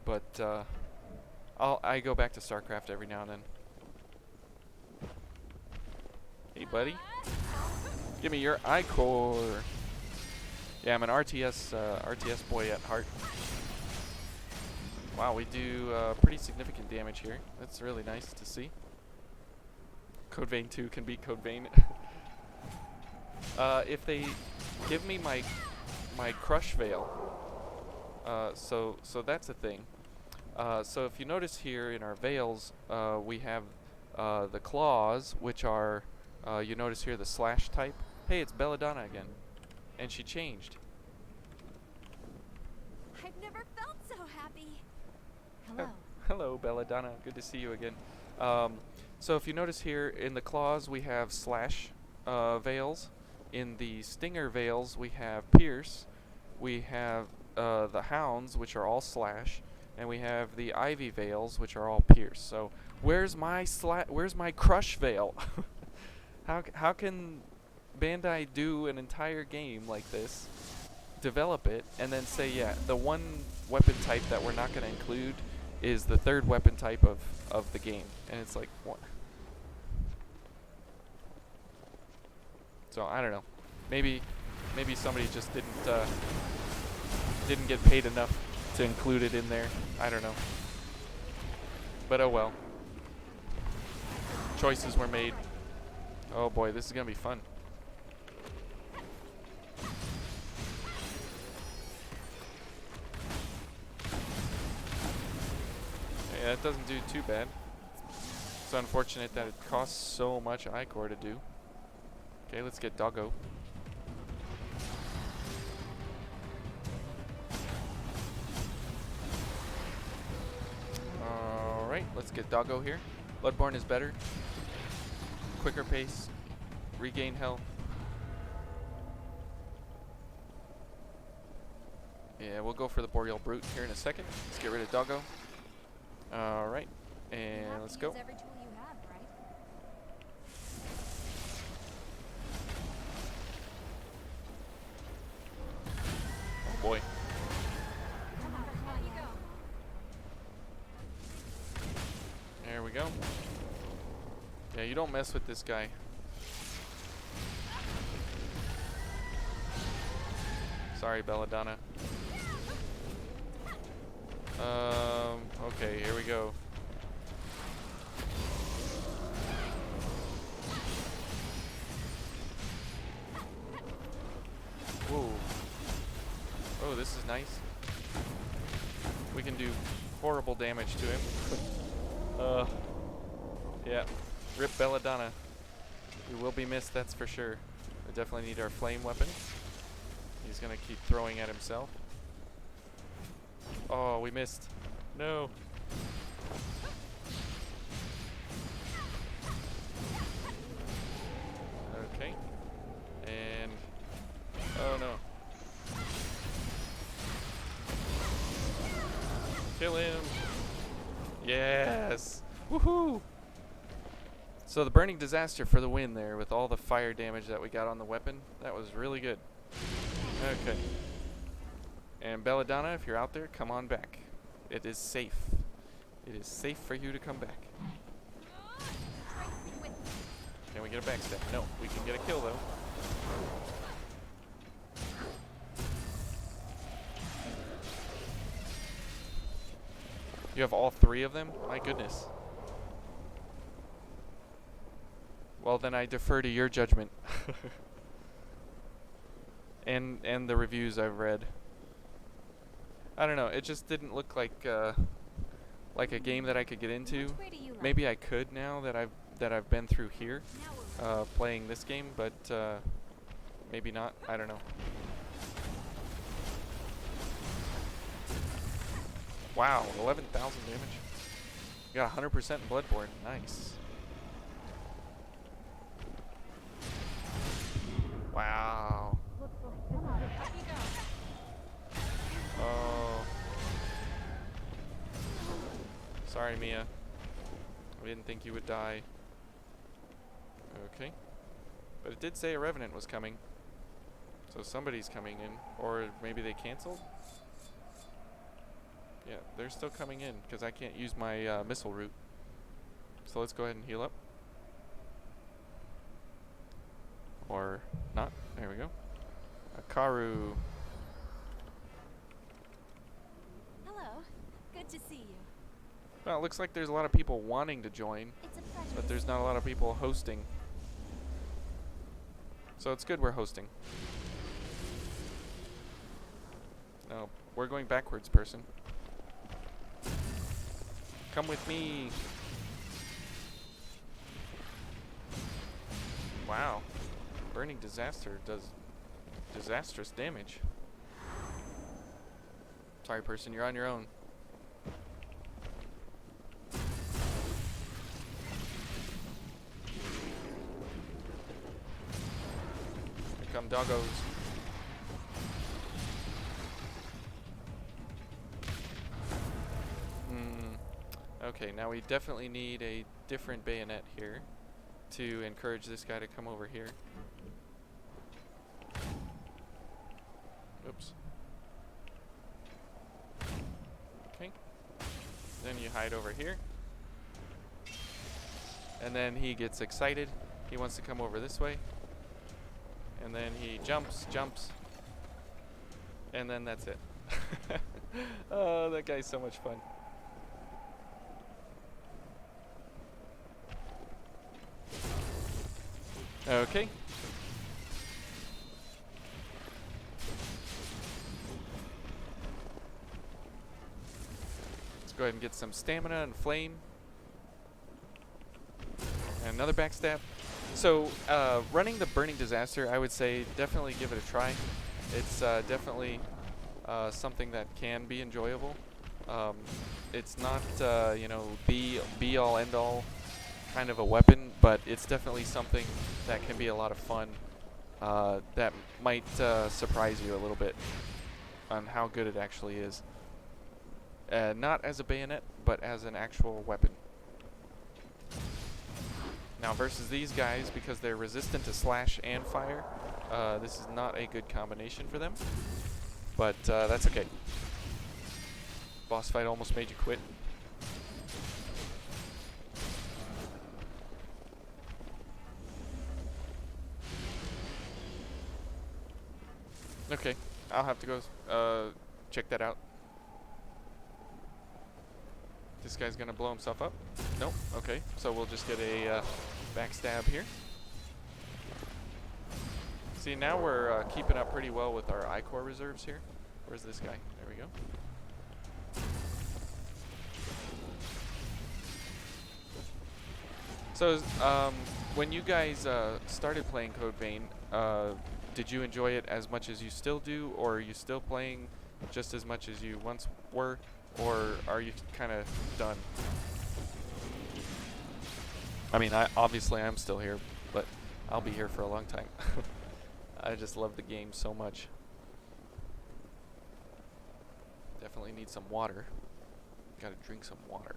But I go back to StarCraft every now and then. Hey, buddy, give me your iCore. Yeah, I'm an RTS boy at heart. Wow, we do pretty significant damage here. That's really nice to see. Code Vein 2 can beat Code Vein. If they give me my Crush Veil, so that's a thing. So if you notice here in our veils, we have the claws, which are you notice here the slash type. Hey, it's Belladonna again. And she changed. I've never felt so happy. Hello. Hello, Belladonna. Good to see you again. So if you notice here in the claws, we have slash veils. In the stinger veils, we have pierce. We have the hounds, which are all slash. And we have the Ivy Veils, which are all pierced. So where's my Crush Veil? How can Bandai do an entire game like this, develop it, and then say, yeah, the one weapon type that we're not going to include is the third weapon type of the game? And it's like, what? So I don't know. Maybe somebody just didn't get paid enough to include it in there. I don't know. But oh well. Choices were made. Oh boy, this is gonna be fun. Yeah, that doesn't do too bad. It's unfortunate that it costs so much Ichor to do. Okay, let's get Doggo. Alright, let's get Doggo here. Bloodborne is better. Quicker pace. Regain health. Yeah, we'll go for the Boreal Brute here in a second. Let's get rid of Doggo. Alright, and let's go. Every tool you have, right? Oh boy. There we go. Yeah, you don't mess with this guy. Sorry, Belladonna. Okay, here we go. Whoa. Oh, this is nice. We can do horrible damage to him. Yeah. Rip Belladonna. We will be missed, that's for sure. We definitely need our flame weapon. He's gonna keep throwing at himself. Oh, we missed. No. Okay. And... oh no. Kill him. Yes. Woohoo. So the Burning Disaster for the win there with all the fire damage that we got on the weapon. That was really good. Okay. And Belladonna, if you're out there, come on back. It is safe. It is safe for you to come back. Can we get a backstab? No, we can get a kill though. You have all three of them? My goodness. Well, then I defer to your judgment. and the reviews I've read. I don't know. It just didn't look like a game that I could get into. Which way do you like? Maybe I could now that I've been through here, playing this game, but maybe not. I don't know. Wow, 11,000 damage. You got 100% in Bloodborne. Nice. Wow. Oh. Sorry, Mia. I didn't think you would die. Okay. But it did say a Revenant was coming. So somebody's coming in. Or maybe they canceled? Yeah, they're still coming in because I can't use my missile route. So let's go ahead and heal up. Or not. There we go. Akaru. Hello. Good to see you. Well, it looks like there's a lot of people wanting to join, It's a pleasure. but there's not a lot of people hosting. So it's good we're hosting. No, we're going backwards, person. Come with me. Wow. Burning Disaster does disastrous damage. Sorry, person, you're on your own. Here come doggos. Okay, now we definitely need a different bayonet here to encourage this guy to come over here. Oops. Okay. Then you hide over here. And then he gets excited. He wants to come over this way. And then he jumps. And then that's it. Oh, that guy's so much fun. Okay. Let's go ahead and get some stamina and flame. And another backstab. So, running the Burning Disaster, I would say definitely give it a try. It's definitely something that can be enjoyable. It's not, you know, the be-all, end-all kind of a weapon, but it's definitely something that can be a lot of fun. That might surprise you a little bit on how good it actually is. Not as a bayonet, but as an actual weapon. Now versus these guys, because they're resistant to slash and fire, this is not a good combination for them. But that's okay. Boss fight almost made you quit. Okay, I'll have to go check that out. This guy's gonna blow himself up? Nope, okay. So we'll just get a backstab here. See, now we're keeping up pretty well with our I-Core reserves here. Where's this guy? There we go. So, when you guys started playing Code Vein, did you enjoy it as much as you still do, or are you still playing just as much as you once were, or are you kind of done? I mean, obviously I'm still here, but I'll be here for a long time. I just love the game so much. Definitely need some water. Gotta drink some water.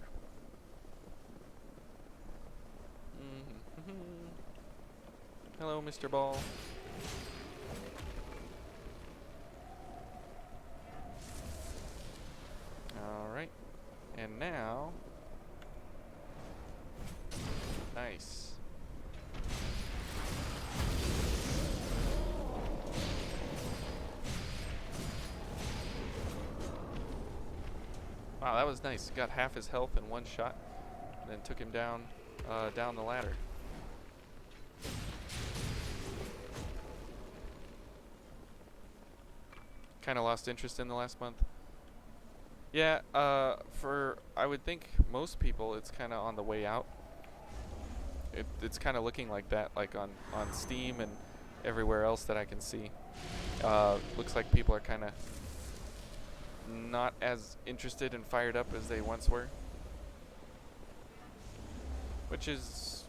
Hello, Mr. Ball. Alright. And now... Nice. Wow, that was nice. Got half his health in one shot, and then took him down the ladder. Kind of lost interest in the last month. Yeah, I would think most people, it's kind of on the way out. It's kind of looking like that, like on Steam and everywhere else that I can see. Looks like people are kind of not as interested and fired up as they once were, which is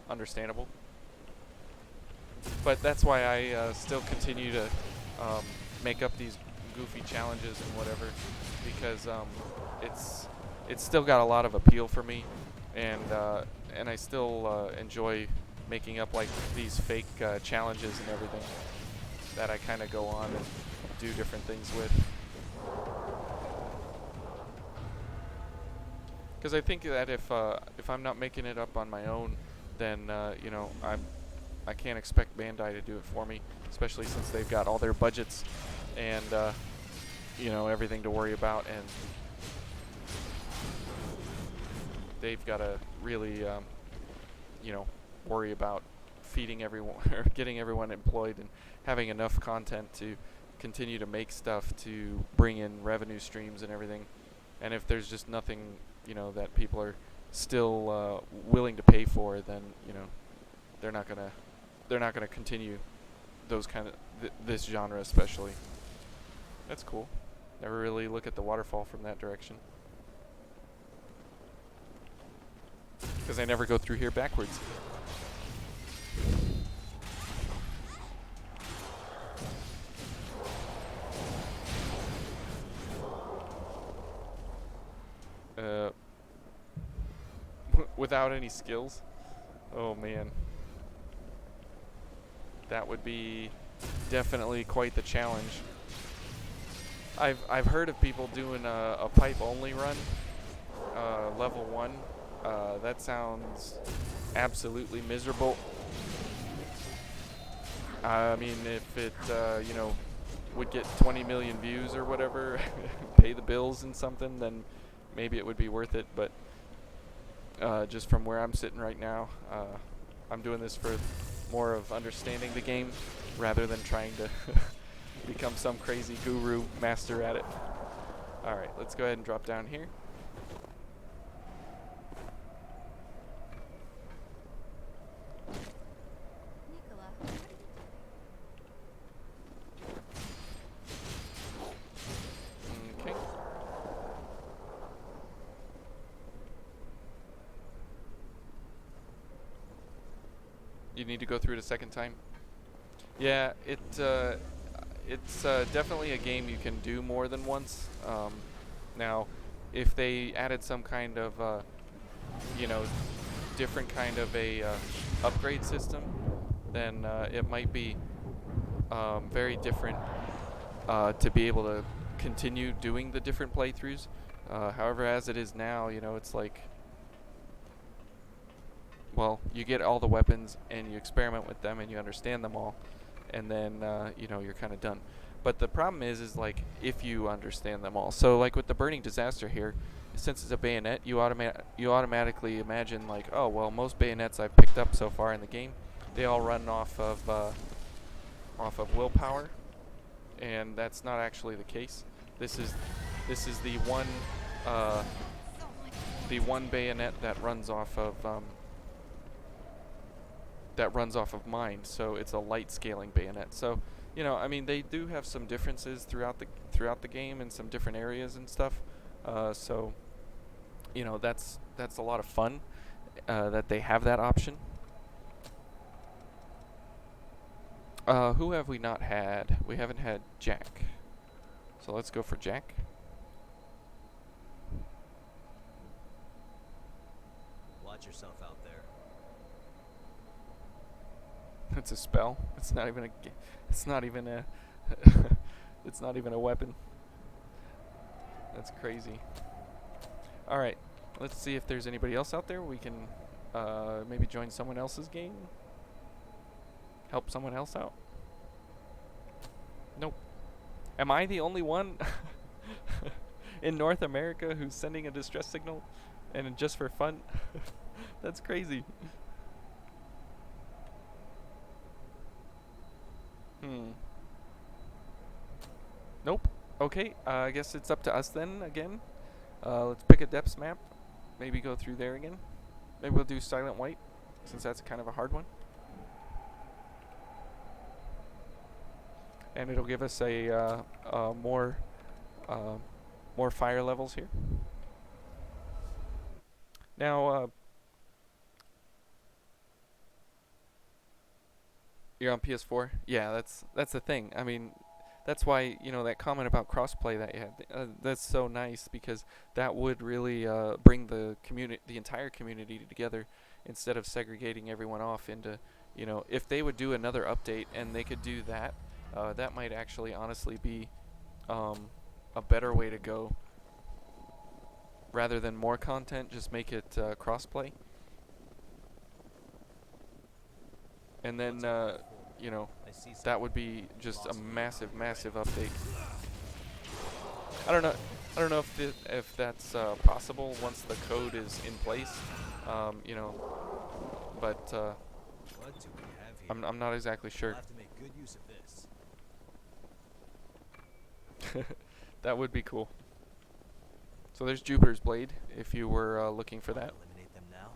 understandable. But that's why I still continue to make up these goofy challenges and whatever, because it's still got a lot of appeal for me, and I still enjoy making up like these fake challenges and everything that I kind of go on and do different things with. Because I think that if I'm not making it up on my own, then you know, I can't expect Bandai to do it for me, especially since they've got all their budgets and you know, everything to worry about, and they've got to really you know, worry about feeding everyone or getting everyone employed and having enough content to continue to make stuff to bring in revenue streams and everything. And if there's just nothing, you know, that people are still willing to pay for, then, you know, they're not gonna continue those kind of this genre especially. That's cool. Never really look at the waterfall from that direction, because I never go through here backwards. without any skills. Oh man. That would be definitely quite the challenge. I've heard of people doing a pipe only run, level 1. That sounds absolutely miserable. I mean, if it you know, would get 20 million views or whatever, pay the bills and something, then maybe it would be worth it. But just from where I'm sitting right now, I'm doing this for more of understanding the game rather than trying to become some crazy guru master at it. Alright, let's go ahead and drop down here. Nicola, what are you Okay. You need to go through it a second time? Yeah, it's definitely a game you can do more than once. Now, if they added some kind of, you know, different kind of a upgrade system, then it might be very different to be able to continue doing the different playthroughs. However, as it is now, you know, it's like, well, you get all the weapons and you experiment with them and you understand them all, and then you know, you're kind of done. But the problem is like, if you understand them all. So like with the Burning Disaster here, since it's a bayonet, you automatically imagine like, oh well, most bayonets I've picked up so far in the game, they all run off of willpower, and that's not actually the case. This is the one bayonet that runs off of mind, so it's a light scaling bayonet. So, you know, I mean, they do have some differences throughout the game in some different areas and stuff. So, you know, that's a lot of fun that they have that option. Who have we not had? We haven't had Jack. So let's go for Jack. Watch yourself out there. It's a spell. It's not even a. It's not even a. It's not even a weapon. That's crazy. All right, let's see if there's anybody else out there. We can maybe join someone else's game. Help someone else out. Nope. Am I the only one in North America who's sending a distress signal, and just for fun? That's crazy. Nope. Okay, I guess it's up to us then again. Let's pick a depths map. Maybe go through there again. Maybe we'll do Silent White, since that's kind of a hard one. And it'll give us a more fire levels here. Now, you're on PS4? Yeah, that's the thing. I mean, that's why, you know, that comment about crossplay that you had, that's so nice, because that would really bring the entire community together, instead of segregating everyone off into, you know, if they would do another update and they could do that, that might actually honestly be a better way to go. Rather than more content, just make it crossplay. And then, you know, that would be just a massive, massive update. I don't know if that's possible once the code is in place. You know, but What do we have here? I'm not exactly sure. We'll have to make good use of this. That would be cool. So there's Jupiter's Blade, if you were looking for that. Eliminate them now.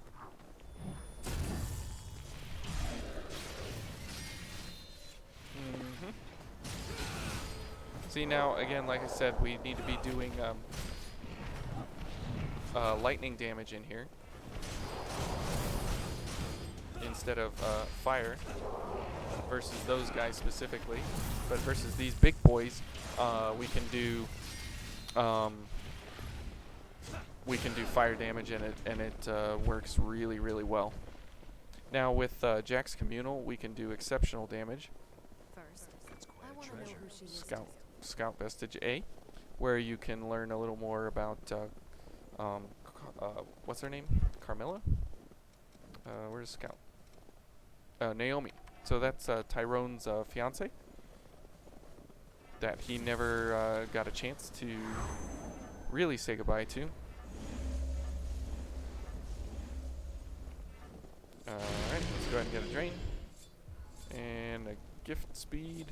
See, now again, like I said, we need to be doing lightning damage in here instead of fire, versus those guys specifically. But versus these big boys, we can do we can do fire damage, and it works really, really well. Now with Jack's Communal, we can do exceptional damage. First, That's quite I a want to know treasure. who she is. Scout Vestige A, where you can learn a little more about what's her name? Carmilla? Where's Scout? Naomi. So that's Tyrone's fiance that he never got a chance to really say goodbye to. Alright, let's go ahead and get a drain. And a gift speed.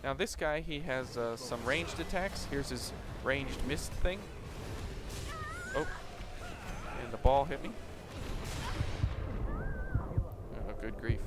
Now this guy, he has some ranged attacks. Here's his ranged mist thing. Oh, and the ball hit me. Oh, good grief.